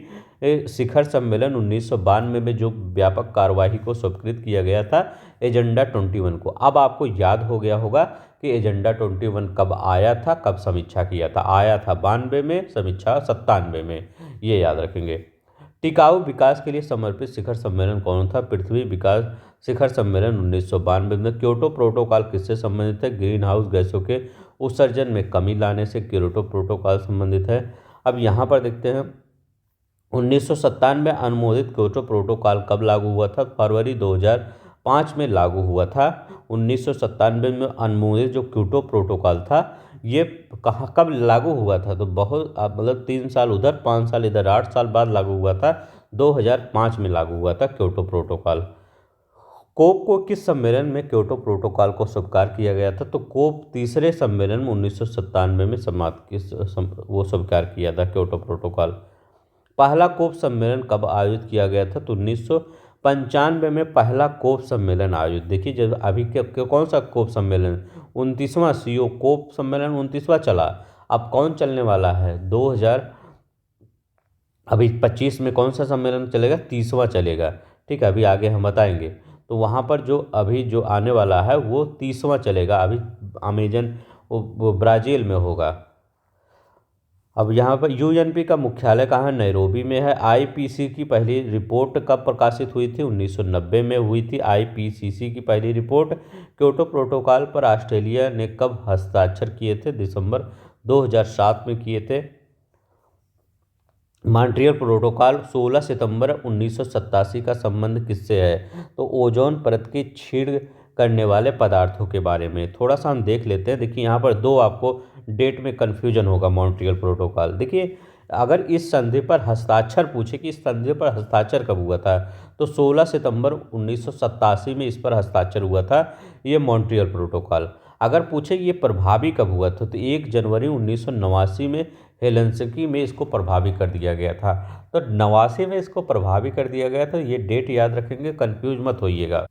शिखर सम्मेलन 1992 में जो व्यापक कार्यवाही को स्वीकृत किया गया था, एजेंडा 21 को। अब आपको याद हो गया होगा कि एजेंडा 21 कब आया था, कब समीक्षा किया था, आया था 92 में, समीक्षा 97 में, ये याद रखेंगे। टिकाऊ विकास के लिए समर्पित शिखर सम्मेलन कौन था, पृथ्वी विकास शिखर सम्मेलन 1992 में। क्योटो प्रोटोकॉल किससे संबंधित है, ग्रीन हाउस गैसों के उत्सर्जन में कमी लाने से क्योटो प्रोटोकॉल संबंधित है। अब यहाँ पर देखते हैं 1997 में अनुमोदित क्योटो प्रोटोकॉल कब लागू हुआ था, फरवरी 2005 में लागू हुआ था। 1997 में अनुमोदित जो क्योटो प्रोटोकॉल था, ये कहाँ कब लागू हुआ था, तो बहुत मतलब 3 साल उधर 5 साल इधर, 8 साल बाद लागू हुआ था, 2005 में लागू हुआ था क्योटो प्रोटोकॉल। कोप को किस सम्मेलन में क्योटो प्रोटोकॉल को स्वीकार किया गया था, तो कोप तीसरे सम्मेलन में 1997 में वो स्वीकार किया था क्योटो प्रोटोकॉल। पहला कोप सम्मेलन कब आयोजित किया गया था, तो 1995 में पहला कोप सम्मेलन आयोजित। देखिए जब अभी कौन सा कोप सम्मेलन, 29वां CO कोप सम्मेलन 29वां चला, अब कौन चलने वाला है, 2025 में कौन सा सम्मेलन चलेगा, 30वां चलेगा। ठीक है, अभी आगे हम बताएंगे। तो वहाँ पर जो अभी जो आने वाला है वो 30वां चलेगा, अभी अमेजन वो ब्राज़ील में होगा। अब यहाँ पर UNP का मुख्यालय कहाँ है, नैरोबी में है। IPCC की पहली रिपोर्ट कब प्रकाशित हुई थी, 1990 में हुई थी IPCC की पहली रिपोर्ट। क्योटो प्रोटोकॉल पर ऑस्ट्रेलिया ने कब हस्ताक्षर किए थे, दिसंबर 2007 में किए थे। मॉन्ट्रियल प्रोटोकॉल 16 सितंबर 1987 का संबंध किससे है, तो ओजोन परत की छीड़ करने वाले पदार्थों के बारे में। थोड़ा सा हम देख लेते हैं। देखिए यहाँ पर दो आपको डेट में कन्फ्यूजन होगा। मॉन्ट्रियल प्रोटोकॉल देखिए अगर इस संधि पर हस्ताक्षर पूछे कि इस संधि पर हस्ताक्षर कब हुआ था, तो 16 सितंबर 1987 में इस पर हस्ताक्षर हुआ था, ये मॉन्ट्रियल प्रोटोकॉल। अगर पूछे ये प्रभावी कब हुआ था, तो 1 जनवरी 1989 में हेलसिंकी में इसको प्रभावी कर दिया गया था। तो 89 में इसको प्रभावी कर दिया गया था, ये डेट याद रखेंगे, कंफ्यूज मत होइएगा।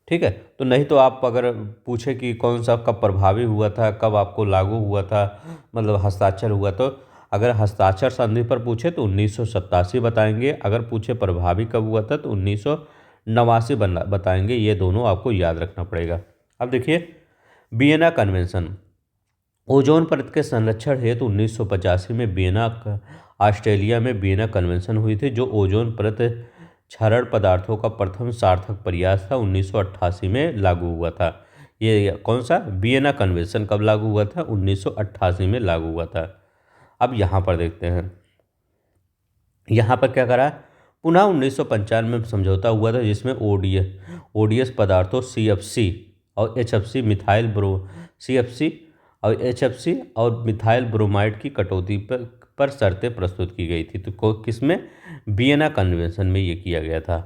ठीक है, तो नहीं तो आप अगर पूछे कि कौन सा कब प्रभावी हुआ था, कब आपको लागू हुआ था, मतलब हस्ताक्षर हुआ, तो अगर हस्ताक्षर संधि पर पूछे तो 1987 बताएंगे, अगर पूछे प्रभावी कब हुआ था तो 1989 बताएंगे। ये दोनों आपको याद रखना पड़ेगा। अब देखिए वियना कन्वेंशन, ओजोन परत के संरक्षण हेतु 1985 में वियना ऑस्ट्रेलिया में वियना कन्वेंशन हुई थी, जो ओजोन परत क्षरण पदार्थों का प्रथम सार्थक प्रयास था। 1988 में लागू हुआ था। ये कौन सा वियना कन्वेंशन कब लागू हुआ था? 1988 में लागू हुआ था। अब यहाँ पर देखते हैं, यहाँ पर क्या करा, पुनः 1995 में समझौता हुआ था, जिसमें ओडीएस पदार्थों CFC और HFC मिथाइल ब्रोमाइड की कटौती पर शर्तें प्रस्तुत की गई थी। तो किसमें? वियना कन्वेंशन में ये किया गया था।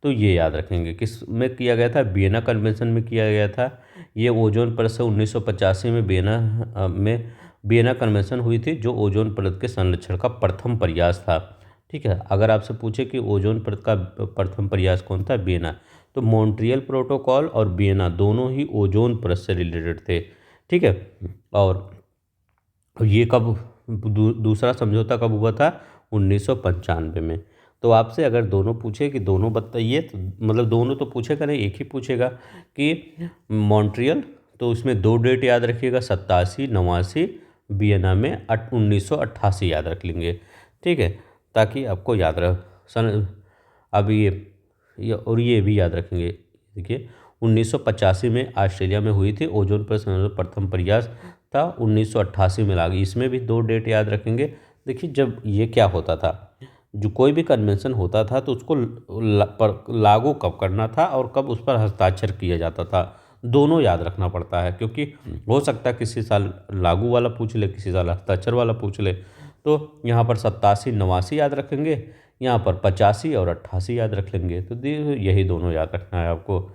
तो ये याद रखेंगे, किस में किया गया था? वियना कन्वेंशन में किया गया था। ये ओजोन परत से 1985 में वियना कन्वेंशन हुई थी, जो ओजोन परत के संरक्षण का प्रथम प्रयास था। ठीक है, अगर आपसे पूछे कि ओजोन परत का प्रथम प्रयास कौन था? वियना। तो मॉन्ट्रियल प्रोटोकॉल और वियना दोनों ही ओजोन परत से रिलेटेड थे। ठीक है, और ये कब दूसरा समझौता कब हुआ था? 1995 में। तो आपसे अगर दोनों पूछे कि दोनों बताइए, तो मतलब दोनों तो पूछेगा नहीं, एक ही पूछेगा कि मॉन्ट्रियल, तो उसमें 2 डेट याद रखिएगा, 87, 89, वियना में 1988 याद रख लेंगे। ठीक है, ताकि आपको याद रहे सन। अब और ये भी याद रखेंगे। देखिए 1985 में ऑस्ट्रेलिया में हुई थी ओजोन पर प्रथम प्रयास था, 1988 में लागू। इसमें भी 2 डेट याद रखेंगे। देखिए जब ये क्या होता था, जो कोई भी कन्वेंशन होता था तो उसको लागू कब करना था और कब उस पर हस्ताक्षर किया जाता था, दोनों याद रखना पड़ता है, क्योंकि हो सकता है किसी साल लागू वाला पूछ ले, किसी साल हस्ताक्षर वाला पूछ ले। तो यहाँ पर 87, 89 याद रखेंगे, यहाँ पर 85 और 88 याद रख लेंगे। तो यही दोनों याद रखना है आपको।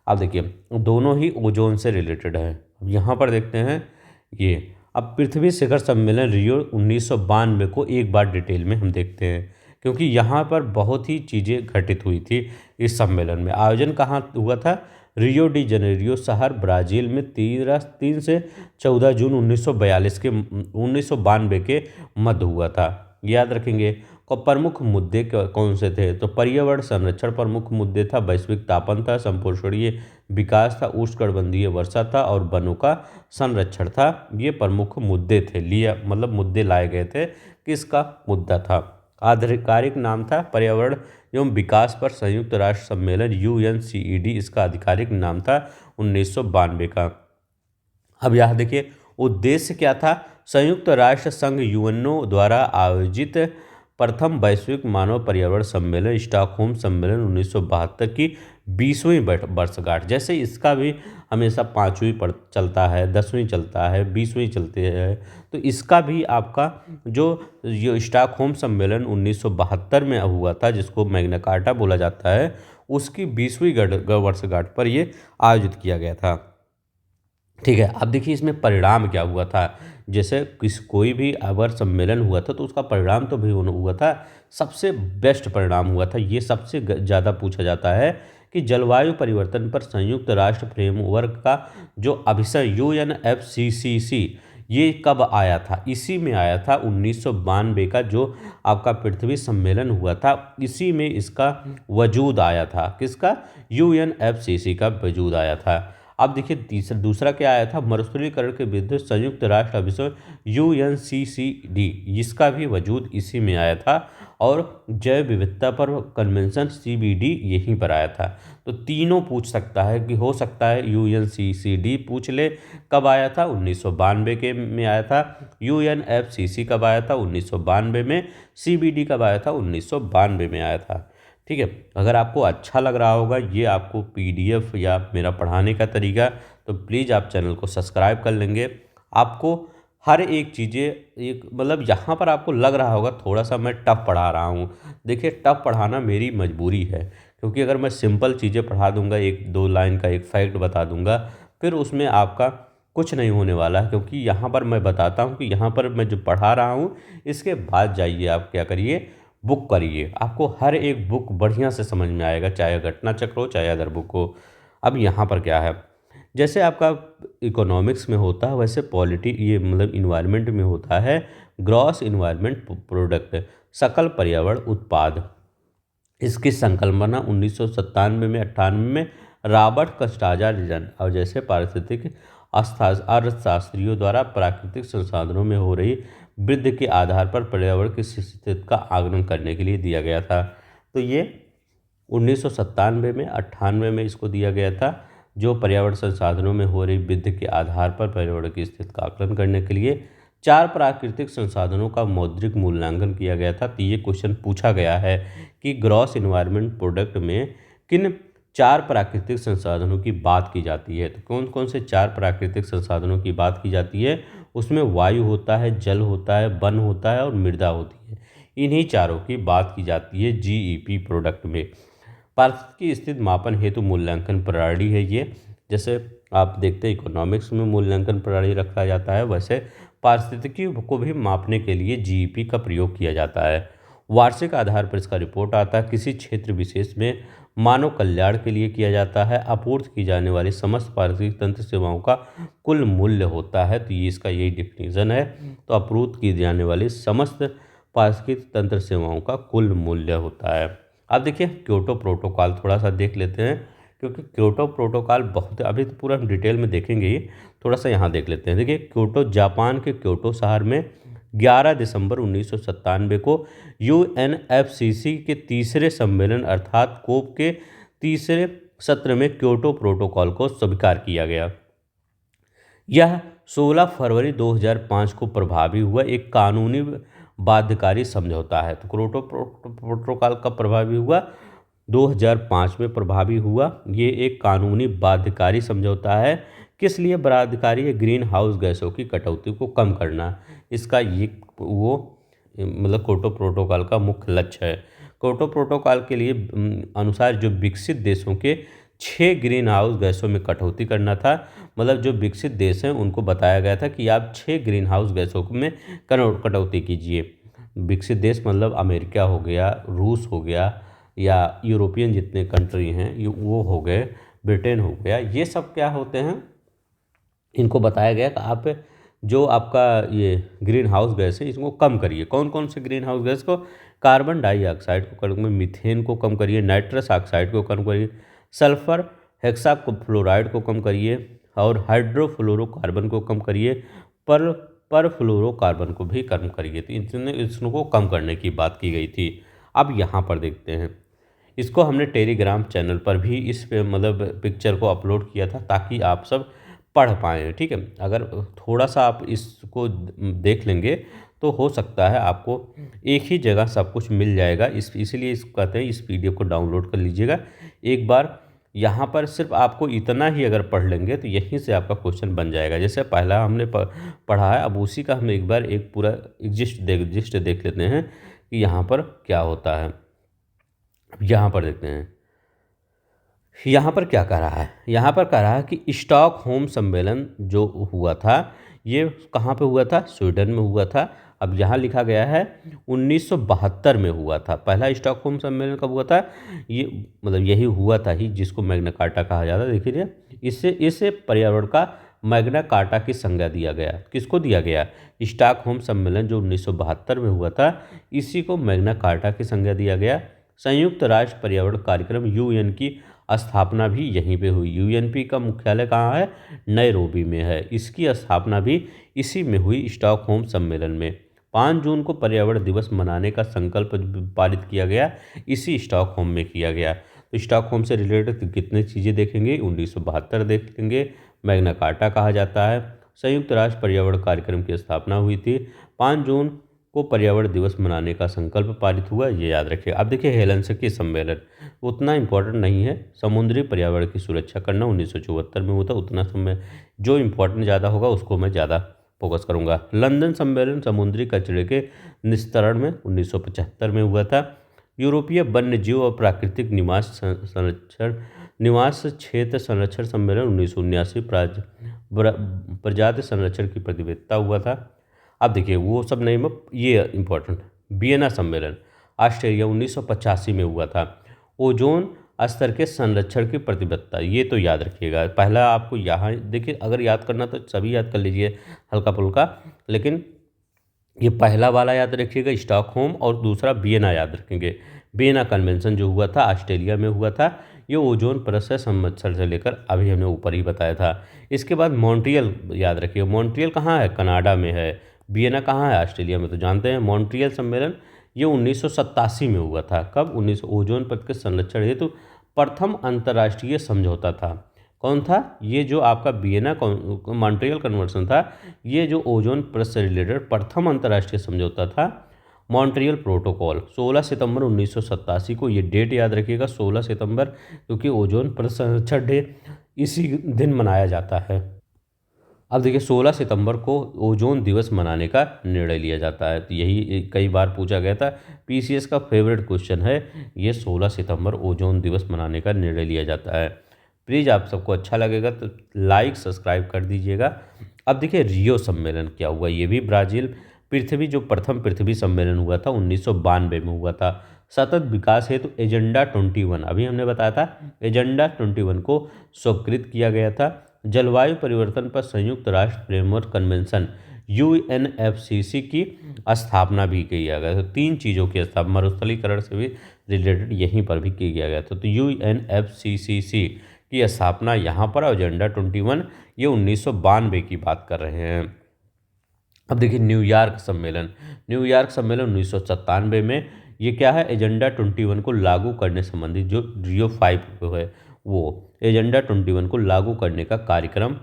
अब देखिए दोनों ही ओजोन से रिलेटेड है। अब यहाँ पर देखते हैं ये, अब पृथ्वी शिखर सम्मेलन रियो 1992 को एक बार डिटेल में हम देखते हैं, क्योंकि यहाँ पर बहुत ही चीज़ें घटित हुई थी। इस सम्मेलन में आयोजन कहाँ हुआ था? रियो डी जनेरियो शहर ब्राज़ील में 3 से 14 जून 1992 के मध्य हुआ था। याद रखेंगे। और प्रमुख मुद्दे कौन से थे? तो पर्यावरण संरक्षण प्रमुख मुद्दे था, वैश्विक तापन था, संपोषणीय विकास था, उष्णकटिबंधीय वर्षा था और वनों का संरक्षण था। ये प्रमुख मुद्दे थे, मतलब मुद्दे लाए गए थे। किसका मुद्दा था? आधिकारिक नाम था पर्यावरण एवं विकास पर संयुक्त राष्ट्र सम्मेलन UNCED, इसका आधिकारिक नाम था 1992 का। अब यहाँ देखिए उद्देश्य क्या था? संयुक्त राष्ट्र संघ यूएनओ द्वारा आयोजित प्रथम वैश्विक मानव पर्यावरण सम्मेलन स्टॉकहोम सम्मेलन 1972 की 20वीं वर्षगांठ। जैसे इसका भी हमेशा 5वीं चलता है, 10वीं चलता है, 20वीं चलती है, तो इसका भी आपका जो स्टॉकहोम सम्मेलन 1972 में हुआ था, जिसको मैग्ना कार्टा बोला जाता है, उसकी 20वीं वर्षगांठ पर ये आयोजित किया गया था। ठीक है, अब देखिए इसमें परिणाम क्या हुआ था। जैसे कोई भी अगर सम्मेलन हुआ था तो उसका परिणाम तो भी हुआ था, सबसे बेस्ट परिणाम हुआ था, ये सबसे ज़्यादा पूछा जाता है कि जलवायु परिवर्तन पर संयुक्त राष्ट्र फ्रेमवर्क का जो अभिसरण UNFCCC ये कब आया था? इसी में आया था 1992 का जो आपका पृथ्वी सम्मेलन हुआ था, इसी में इसका वजूद आया था। किसका? UNFCCC का वजूद आया था। अब देखिए दूसरा क्या आया था? मरुस्थलीकरण के विरुद्ध संयुक्त राष्ट्र अभिसरण UNCCD, इसका भी वजूद इसी में आया था। और जैव विविधता पर कन्वेंशन CBD यहीं पर आया था। तो तीनों पूछ सकता है कि हो सकता है UNCCD पूछ ले कब आया था? 1992 के में आया था। UNFCCC कब आया था? 1992 में। CBD कब आया था? 1992 में आया था। ठीक है, अगर आपको अच्छा लग रहा होगा ये आपको PDF या मेरा पढ़ाने का तरीका, तो प्लीज़ आप चैनल को सब्सक्राइब कर लेंगे। आपको हर एक चीज़ें एक मतलब यहाँ पर आपको लग रहा होगा थोड़ा सा मैं टफ पढ़ा रहा हूँ। देखिए टफ पढ़ाना मेरी मजबूरी है, क्योंकि अगर मैं सिंपल चीज़ें पढ़ा दूँगा, एक दो लाइन का एक फैक्ट बता दूँगा, फिर उसमें आपका कुछ नहीं होने वाला है। क्योंकि यहाँ पर मैं बताता हूँ कि यहाँ पर मैं जो पढ़ा रहा हूँ, इसके बाद जाइए आप क्या करिए, बुक करिए, आपको हर एक बुक बढ़िया से समझ में आएगा, चाहे घटना चक्र हो चाहे अदर बुक हो। अब यहाँ पर क्या है, जैसे आपका इकोनॉमिक्स में होता है वैसे पॉलिटी ये मतलब इन्वायरमेंट में होता है ग्रॉस इन्वायरमेंट प्रोडक्ट, सकल पर्यावरण उत्पाद। इसकी संकल्पना 1997 में 98 में रॉबर्ट कस्टाजा और जैसे पारिस्थितिक अर्थशास्त्रियों द्वारा प्राकृतिक संसाधनों में हो रही वृद्धि के आधार पर पर्यावरण की स्थिति का आकलन करने के लिए दिया गया था। तो ये 1997 में 98 में इसको दिया गया था, जो पर्यावरण संसाधनों में हो रही वृद्धि के आधार पर पर्यावरण की स्थिति का आकलन करने के लिए 4 प्राकृतिक संसाधनों का मौद्रिक मूल्यांकन किया गया था। तो ये क्वेश्चन पूछा गया है कि ग्रॉस इन्वायरमेंट प्रोडक्ट में किन 4 प्राकृतिक संसाधनों की बात की जाती है। तो कौन कौन से 4 प्राकृतिक संसाधनों की बात की जाती है, उसमें वायु होता है, जल होता है, वन होता है और मृदा होती है। इन्हीं चारों की बात की जाती है जीईपी प्रोडक्ट में। पारिस्थितिकी स्थिति मापन हेतु मूल्यांकन प्रणाली है ये। जैसे आप देखते हैं इकोनॉमिक्स में मूल्यांकन प्रणाली रखा जाता है, वैसे पारिस्थितिकी को भी मापने के लिए जीईपी का प्रयोग किया जाता है। वार्षिक आधार पर इसका रिपोर्ट आता है, किसी क्षेत्र विशेष में मानव कल्याण के लिए किया जाता है, आपूर्ति की जाने वाली समस्त पारिस्थितिक तंत्र सेवाओं का कुल मूल्य होता है। तो ये इसका यही डिफिनीजन है। तो आपूर्ति की जाने वाली समस्त पारिस्थितिक तंत्र सेवाओं का कुल मूल्य होता है। अब देखिए क्योटो प्रोटोकॉल थोड़ा सा देख लेते हैं, क्योंकि क्योटो प्रोटोकॉल बहुत अभी तो पूरा हम डिटेल में देखेंगे ही, थोड़ा सा यहाँ देख लेते हैं। देखिए क्योटो जापान के क्योटो शहर में 11 दिसंबर 1997 को यूएनएफसीसी के तीसरे सम्मेलन अर्थात कोप के तीसरे सत्र में क्योटो प्रोटोकॉल को स्वीकार किया गया। यह 16 फरवरी 2005 को प्रभावी हुआ एक कानूनी बाध्यकारी समझौता है। तो क्योटो प्रोटोकॉल कब प्रभावी हुआ, 2005 में प्रभावी हुआ। ये एक कानूनी बाध्यकारी समझौता है। किस लिए बाध्यकारी है, ग्रीन हाउस गैसों की कटौती को कम करना, इसका ये वो मतलब क्योटो प्रोटोकॉल का मुख्य लक्ष्य है। क्योटो प्रोटोकॉल के लिए अनुसार जो विकसित देशों के 6 ग्रीन हाउस गैसों में कटौती करना था। मतलब जो विकसित देश हैं उनको बताया गया था कि आप 6 ग्रीन हाउस गैसों में कटौती कीजिए। विकसित देश मतलब अमेरिका हो गया, रूस हो गया, या यूरोपियन जितने कंट्री हैं ये वो हो गए, ब्रिटेन हो गया, ये सब क्या होते हैं, इनको बताया गया कि आप जो आपका ये ग्रीन हाउस गैस है इसको कम करिए। कौन कौन से ग्रीन हाउस गैस को, कार्बन डाइऑक्साइड को कम करिए, मीथेन को कम करिए, नाइट्रस ऑक्साइड को कम करिए, सल्फर हेक्साफ्लोराइड को कम करिए और हाइड्रोफ्लोरोकार्बन को कम करिए, पर फ्लोरोकार्बन को भी कम करिए। तो इसको कम करने की बात की गई थी। अब यहाँ पर देखते हैं, इसको हमने टेलीग्राम चैनल पर भी इस पे मतलब पिक्चर को अपलोड किया था ताकि आप सब पढ़ पाएँ। ठीक है, अगर थोड़ा सा आप इसको देख लेंगे तो हो सकता है आपको एक ही जगह सब कुछ मिल जाएगा। इसीलिए इस कहते हैं इस पीडीएफ को डाउनलोड कर लीजिएगा एक बार। यहाँ पर सिर्फ आपको इतना ही अगर पढ़ लेंगे तो यहीं से आपका क्वेश्चन बन जाएगा। जैसे पहला हमने पढ़ा है, अब उसी का हम एक बार एक पूरा एग्जिस्ट देख लेते हैं कि यहाँ पर क्या होता है। अब यहाँ पर देखते हैं यहाँ पर क्या कह रहा है, यहाँ पर कह रहा है कि स्टॉकहोम सम्मेलन जो हुआ था ये कहाँ पे हुआ था, स्वीडन में हुआ था। अब यहाँ लिखा गया है 1972 में हुआ था। पहला स्टॉकहोम सम्मेलन कब हुआ था, ये मतलब यही हुआ था ही जिसको मैग्ना कार्टा कहा जाता है। देखिए इससे पर्यावरण का मैग्ना कार्टा की संज्ञा दिया गया। किसको दिया गया, स्टॉकहोम सम्मेलन जो 1972 में हुआ था इसी को मैग्ना कार्टा की संज्ञा दिया गया। संयुक्त राष्ट्र पर्यावरण कार्यक्रम यूएन की स्थापना भी यहीं पे हुई। यूएनपी का मुख्यालय कहाँ है, नैरोबी में है। इसकी स्थापना भी इसी में हुई, स्टॉकहोम सम्मेलन में। 5 जून को पर्यावरण दिवस मनाने का संकल्प पारित किया गया, इसी स्टॉकहोम में किया गया। तो स्टॉकहोम से रिलेटेड कितनी चीज़ें देखेंगे, 1972 देखेंगे, मैग्ना कार्टा कहा जाता है। संयुक्त राष्ट्र पर्यावरण कार्यक्रम की स्थापना हुई थी, 5 जून को पर्यावरण दिवस मनाने का संकल्प पारित हुआ, ये याद रखिए। अब देखिए हेलसिंकी सम्मेलन उतना इम्पोर्टेंट नहीं है। समुद्री पर्यावरण की सुरक्षा करना 1974 में हुआ था। उतना समय जो इम्पोर्टेंट ज़्यादा होगा उसको मैं ज़्यादा फोकस करूँगा। लंदन सम्मेलन समुद्री कचरे के निस्तारण में 1975 में हुआ था। यूरोपीय वन्य जीव और प्राकृतिक निवास क्षेत्र संरक्षण सम्मेलन 1979 प्रजाति संरक्षण की प्रतिबद्धता हुआ था। अब देखिए वो सब नहीं, ये इम्पोर्टेंट। वियना सम्मेलन ऑस्ट्रेलिया 1985 में हुआ था। ओजोन स्तर के संरक्षण की प्रतिबद्धता, ये तो याद रखिएगा। पहला आपको यहाँ देखिए, अगर याद करना तो सभी याद कर लीजिए हल्का फुल्का, लेकिन ये पहला वाला याद रखिएगा स्टॉकहोम, और दूसरा वियना याद रखेंगे। वियना कन्वेंशन जो हुआ था ऑस्ट्रेलिया में हुआ था, ये ओजोन परत से संरक्षण से लेकर अभी हमने ऊपर ही बताया था। इसके बाद मॉन्ट्रियल याद रखिए। मॉन्ट्रियल कहाँ है? कनाडा में है। वियना कहाँ है? ऑस्ट्रेलिया में, तो जानते हैं। मॉन्ट्रियल सम्मेलन ये 1987 में हुआ था। कब? ओजोन परत के संरक्षण हेतु प्रथम अंतर्राष्ट्रीय समझौता था। कौन था? ये जो आपका वियना मॉन्ट्रियल कन्वेंशन था, ये जो ओजोन परत से रिलेटेड प्रथम अंतर्राष्ट्रीय समझौता था। मॉन्ट्रियल प्रोटोकॉल 16 सितंबर 1987 को, ये डेट याद रखिएगा 16 सितंबर, क्योंकि ओजोन परत संरक्षण डे इसी दिन मनाया जाता है। अब देखिए 16 सितंबर को ओजोन दिवस मनाने का निर्णय लिया जाता है। तो यही कई बार पूछा गया था, पीसीएस का फेवरेट क्वेश्चन है ये। 16 सितंबर ओजोन दिवस मनाने का निर्णय लिया जाता है। प्लीज़ आप सबको अच्छा लगेगा तो लाइक सब्सक्राइब कर दीजिएगा। अब देखिए रियो सम्मेलन क्या हुआ, ये भी ब्राज़ील। पृथ्वी जो प्रथम पृथ्वी सम्मेलन हुआ था 1992 में हुआ था। सतत विकास हेतु एजेंडा 21, अभी हमने बताया था एजेंडा 21 को स्वीकृत किया गया था। जलवायु परिवर्तन पर संयुक्त राष्ट्र फ्रेमवर्क कन्वेंशन यूएनएफसीसी की स्थापना भी किया गया। तो 3 चीज़ों की स्थापना मरुस्थलीकरण से भी रिलेटेड यहीं पर भी किया गया था। तो यूएनएफसीसी की स्थापना यहाँ पर, एजेंडा 21 ये 1992 की बात कर रहे हैं। अब देखिए न्यूयॉर्क सम्मेलन 1997 में, ये क्या है? एजेंडा 21 को लागू करने संबंधी जो रियो 5 है, वो एजेंडा 21 को लागू करने का कार्यक्रम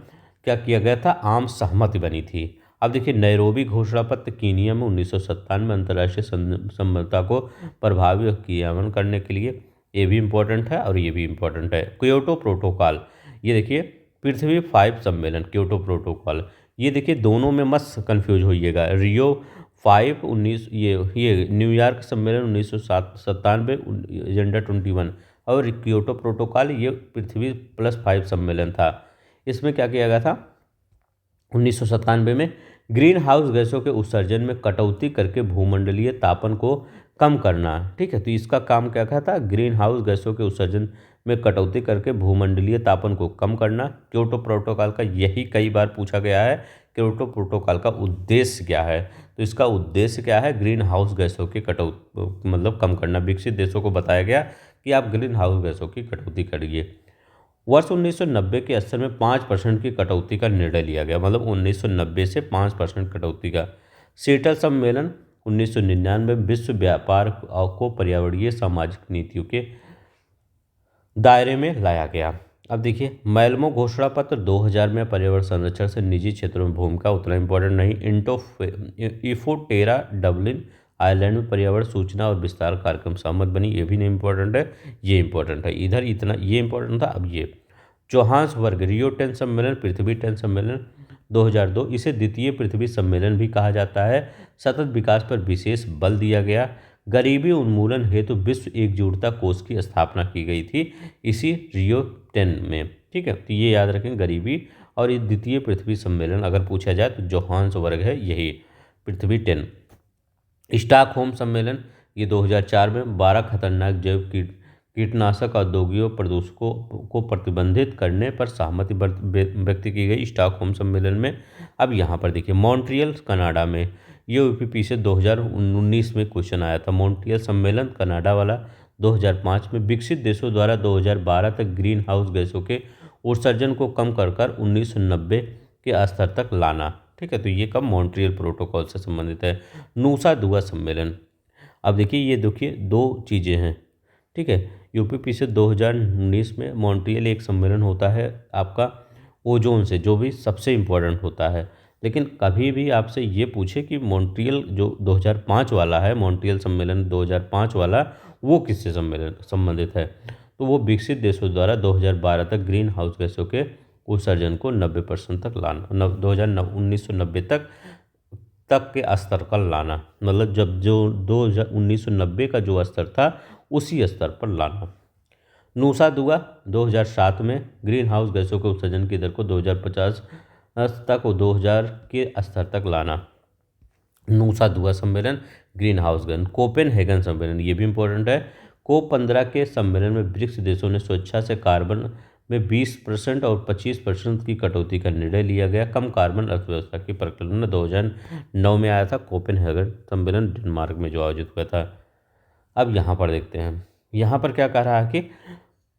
क्या किया गया था? आम सहमति बनी थी। अब देखिए नैरोबी घोषणा पत्र कीनिया में 1997 में अंतर्राष्ट्रीय समझौता को प्रभावी क्रियान्वयन करने के लिए, ये भी इम्पोर्टेंट है और ये भी इम्पोर्टेंट है। क्योटो प्रोटोकॉल, ये देखिए पृथ्वी 5 सम्मेलन, क्योटो प्रोटोकॉल, ये देखिए दोनों में मत कंफ्यूज होइएगा। रियो 5 ये न्यूयॉर्क सम्मेलन 1997 एजेंडा 21, और क्योटो प्रोटोकॉल ये पृथ्वी +5 सम्मेलन था। इसमें क्या किया गया था? 1997 में ग्रीन हाउस गैसों के उत्सर्जन में कटौती करके भूमंडलीय तापन को कम करना। ठीक है, तो इसका काम क्या था? ग्रीन हाउस गैसों के उत्सर्जन में कटौती करके भूमंडलीय तापन को कम करना। क्योटो प्रोटोकॉल का यही कई बार पूछा गया है, क्योटो प्रोटोकॉल का उद्देश्य क्या है? तो इसका उद्देश्य क्या है? ग्रीन हाउस गैसों की कटौती मतलब कम करना। विकसित देशों को बताया गया कि आप ग्रीन हाउस गैसों की कटौती करिए। वर्ष 1990 के स्तर में 5% की कटौती का निर्णय लिया गया, मतलब 1990 से 5% कटौती का। सीटल सम्मेलन 1999 विश्व व्यापार को पर्यावरणीय सामाजिक नीतियों के दायरे में लाया गया। अब देखिए मैल्मो घोषणा पत्र 2000 में पर्यावरण संरक्षण से निजी क्षेत्रों में भूमिका उतना इम्पोर्टेंट नहीं। इफोटेरा डबलिन आयरलैंड में पर्यावरण सूचना और विस्तार कार्यक्रम सहमत बनी, ये भी नहीं इम्पोर्टेंट है, ये इम्पोर्टेंट है। इधर इतना ये इम्पोर्टेंट था। अब ये जोहान्सबर्ग रियो 10 सम्मेलन पृथ्वी 10 सम्मेलन 2002, इसे द्वितीय पृथ्वी सम्मेलन भी कहा जाता है। सतत विकास पर विशेष बल दिया गया। गरीबी उन्मूलन हेतु विश्व एकजुटता कोष की स्थापना की गई थी इसी रियो 10 में। ठीक है, तो ये याद रखें गरीबी, और ये द्वितीय पृथ्वी सम्मेलन अगर पूछा जाए तो जोहान्सबर्ग है यही पृथ्वी 10। स्टॉकहोम सम्मेलन ये 2004 में 12 खतरनाक जैव कीटनाशक औद्योगिक प्रदूषकों को प्रतिबंधित करने पर सहमति व्यक्त की गई स्टॉकहोम सम्मेलन में। अब यहाँ पर देखिए मॉन्ट्रियल कनाडा में, ये यूपीपी से 2019 में क्वेश्चन आया था। मॉन्ट्रियल सम्मेलन कनाडा वाला 2005 में विकसित देशों द्वारा 2012 तक ग्रीन हाउस गैसों के उत्सर्जन को कम कर 1990 के स्तर तक लाना। ठीक है, तो ये कब? मॉन्ट्रियल प्रोटोकॉल से संबंधित है। नूसा दुआ सम्मेलन, अब देखिए ये देखिए 2 चीज़ें हैं। ठीक है, यूपीपी से 2019 में मॉन्ट्रियल एक सम्मेलन होता है आपका ओजोन से, जो भी सबसे इम्पोर्टेंट होता है। लेकिन कभी भी आपसे ये पूछे कि मॉन्ट्रियल जो 2005 वाला है, मॉन्ट्रियल सम्मेलन 2005 वाला, वो किससे संबंधित है? तो वो विकसित देशों द्वारा 2012 तक ग्रीन हाउस गैसों के उत्सर्जन को 90% तक लाना, 1990 तक के स्तर पर लाना, मतलब जब जो 1990 का जो स्तर था उसी स्तर पर लाना। नूसा दुआ 2007 में ग्रीन हाउस गैसों के उत्सर्जन की दर को 2050 तक और 2000 के स्तर तक लाना। नूसा दुआ सम्मेलन, ग्रीन हाउस गैस। कोपेनहेगन सम्मेलन, ये भी इंपॉर्टेंट है। कोप 15 के सम्मेलन में ब्रिक्स देशों ने स्वेच्छा से कार्बन में 20% और 25% की कटौती का निर्णय लिया गया। कम कार्बन अर्थव्यवस्था की प्रकल्पना 2009 में आया था कोपेनहेगन सम्मेलन, डेनमार्क में जो आयोजित हुआ था। अब यहाँ पर देखते हैं, यहाँ पर क्या कह रहा है कि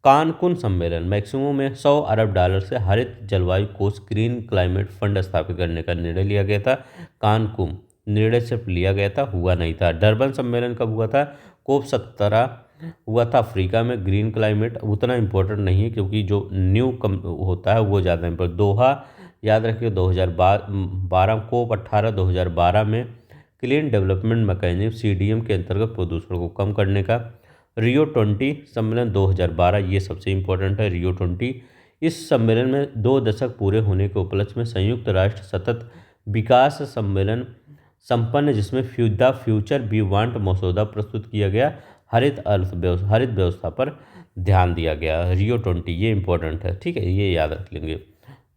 कानकुन सम्मेलन, मैक्सिमो में $100 अरब से हरित जलवायु कोष ग्रीन क्लाइमेट फंड स्थापित करने का निर्णय लिया गया था। कानकुन निर्णय सिर्फ लिया गया था, हुआ नहीं था। डरबन सम्मेलन कब हुआ था? कोप 17 हुआ था अफ्रीका में। ग्रीन क्लाइमेट उतना इम्पोर्टेंट नहीं है क्योंकि जो न्यू कम होता है वो ज़्यादा इम्पोर्टेंट। दोहा याद रखिए 2012, कोप 18 2012 में क्लीन डेवलपमेंट मैकेनिज्म CDM के अंतर्गत प्रदूषण को कम करने का। रियो 20 सम्मेलन 2012, ये सबसे इम्पोर्टेंट है रियो 20। इस सम्मेलन में 2 दशक पूरे होने के उपलक्ष्य में संयुक्त राष्ट्र सतत विकास सम्मेलन संपन्न, जिसमें द फ्यूचर वी वांट मसौदा प्रस्तुत किया गया। हरित व्यवस्था पर ध्यान दिया गया। रियो 20 ये इंपॉर्टेंट है, ठीक है, ये याद रख लेंगे।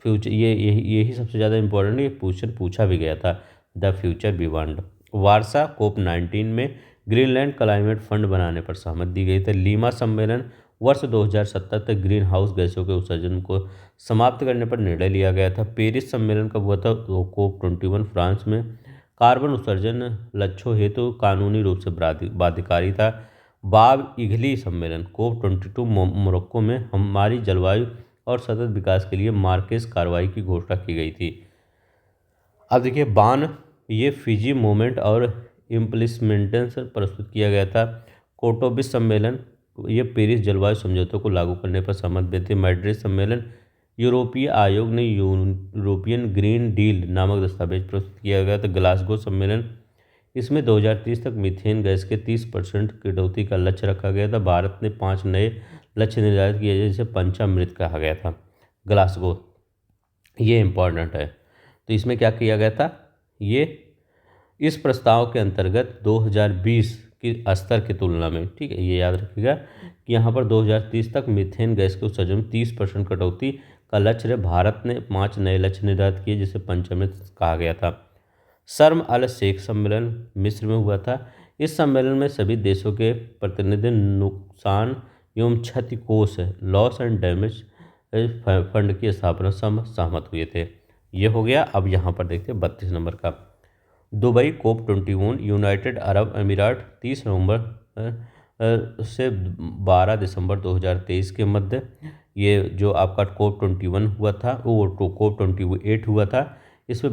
फ्यूचर यही सबसे ज़्यादा इंपॉर्टेंट, ये क्वेश्चन पूछा भी गया था, the future we want. Warsaw COP 19 में ग्रीनलैंड क्लाइमेट फंड बनाने पर सहमति दी गई थी। लीमा सम्मेलन वर्ष 2070 तक ग्रीन हाउस गैसों के उत्सर्जन को समाप्त करने पर निर्णय लिया गया था। पेरिस सम्मेलन कब हुआ था? कोप 21 फ्रांस में। कार्बन उत्सर्जन लक्ष्यों हेतु कानूनी रूप से बाध्यकारी था। बाब इगली सम्मेलन कोप 22 मोरक्को में हमारी जलवायु और सतत विकास के लिए मार्केस कार्रवाई की घोषणा की गई थी। अब देखिए बान, ये फिजी मूवमेंट और इम्प्लीमेंटेशन प्रस्तुत किया गया था। कोटोबिस सम्मेलन, ये पेरिस जलवायु समझौतों को लागू करने पर सहमत हुए थे। मैड्रिड सम्मेलन, यूरोपीय आयोग ने यूरोपियन ग्रीन डील नामक दस्तावेज प्रस्तुत किया गया था। ग्लासगो सम्मेलन, इसमें 2030 तक मीथेन गैस के 30% कटौती का लक्ष्य रखा गया था। भारत ने 5 नए लक्ष्य निर्धारित किए जिसे पंचामृत कहा गया था। ग्लासगो ये इम्पॉर्टेंट है, तो इसमें क्या किया गया था? ये इस प्रस्ताव के अंतर्गत 2020 की स्तर की तुलना में, ठीक है, ये याद रखिएगा कि यहाँ पर 2030 तक मीथेन गैस के उत्सर्जन में 30% कटौती का लक्ष्य है। भारत ने 5 नए लक्ष्य निर्धारित किए जिसे पंचामृत कहा गया था। शर्म अल शेख सम्मेलन मिस्र में हुआ था। इस सम्मेलन में सभी देशों के प्रतिनिधि नुकसान एवं क्षति कोष लॉस एंड डैमेज फंड की स्थापना सहमत हुए थे। ये हो गया। अब यहाँ पर देखते हैं 32 नंबर का दुबई कोप 21, यूनाइटेड अरब अमीरात 30 नवंबर से 12 दिसंबर 2023 के मध्य। ये जो आपका कोप 21 हुआ था वो कोप 28 हुआ था। इसमें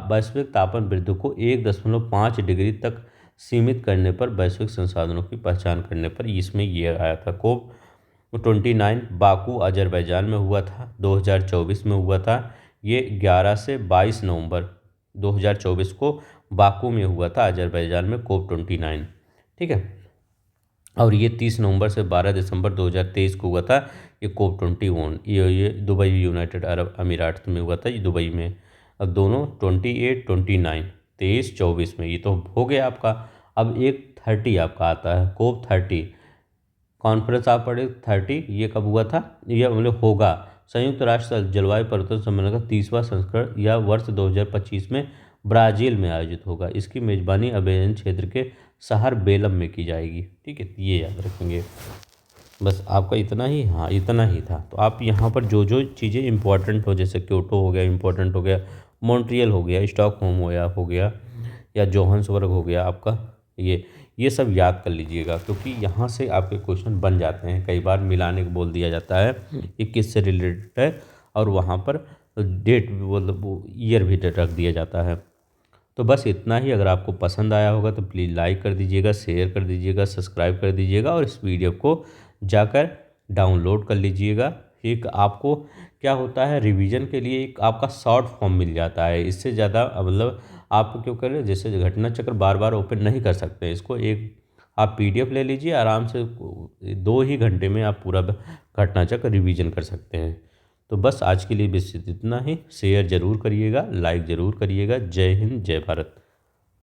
वैश्विक तापमान वृद्धि को 1.5 डिग्री तक सीमित करने पर वैश्विक संसाधनों की पहचान करने पर इसमें ये आया था। कोप 29 बाकू अजरबैजान में हुआ था, 2024 में हुआ था। ये 11 से 22 नवंबर 2024 को बाकू में हुआ था, अजरबैजान में कोप 29, ठीक है। और ये 30 नवंबर से 12 दिसंबर 2023 को हुआ था ये कोप 21। ये दुबई यूनाइटेड अरब अमीरात में हुआ था, ये दुबई में। अब दोनों 28, 29, 23, 24 में ये तो हो गया आपका। अब एक 30 आपका आता है, कोप 30 कॉन्फ्रेंस आप पढ़े 30, ये कब हुआ था? ये मतलब होगा संयुक्त राष्ट्र जलवायु परिवर्तन सम्मेलन का 30वां संस्करण या वर्ष 2025 में ब्राज़ील में आयोजित होगा। इसकी मेज़बानी अमेज़न क्षेत्र के शहर बेलम में की जाएगी, ठीक है, ये याद रखेंगे। बस आपका इतना ही, हाँ इतना ही था। तो आप यहाँ पर जो जो चीज़ें इंपॉर्टेंट हो, जैसे क्योटो हो गया इंपॉर्टेंट हो गया, मॉन्ट्रियल हो गया, स्टॉकहोम हो गया या जोहान्सबर्ग हो गया आपका, ये सब याद कर लीजिएगा क्योंकि यहाँ से आपके क्वेश्चन बन जाते हैं। कई बार मिलाने को बोल दिया जाता है कि किससे रिलेटेड है और वहाँ पर डेट मतलब ईयर भी रख दिया जाता है। तो बस इतना ही। अगर आपको पसंद आया होगा तो प्लीज़ लाइक कर दीजिएगा, शेयर कर दीजिएगा, सब्सक्राइब कर दीजिएगा और इस वीडियो को जाकर डाउनलोड कर लीजिएगा। एक आपको क्या होता है, रिवीजन के लिए एक आपका शॉर्ट फॉर्म मिल जाता है। इससे ज़्यादा मतलब आप क्यों करें, जैसे घटना चक्र बार बार ओपन नहीं कर सकते, इसको एक आप PDF ले लीजिए, आराम से 2 ही घंटे में आप पूरा घटना चक्र रिवीजन कर सकते हैं। तो बस आज के लिए बस इतना ही। शेयर ज़रूर करिएगा, लाइक ज़रूर करिएगा। जय हिंद, जय भारत।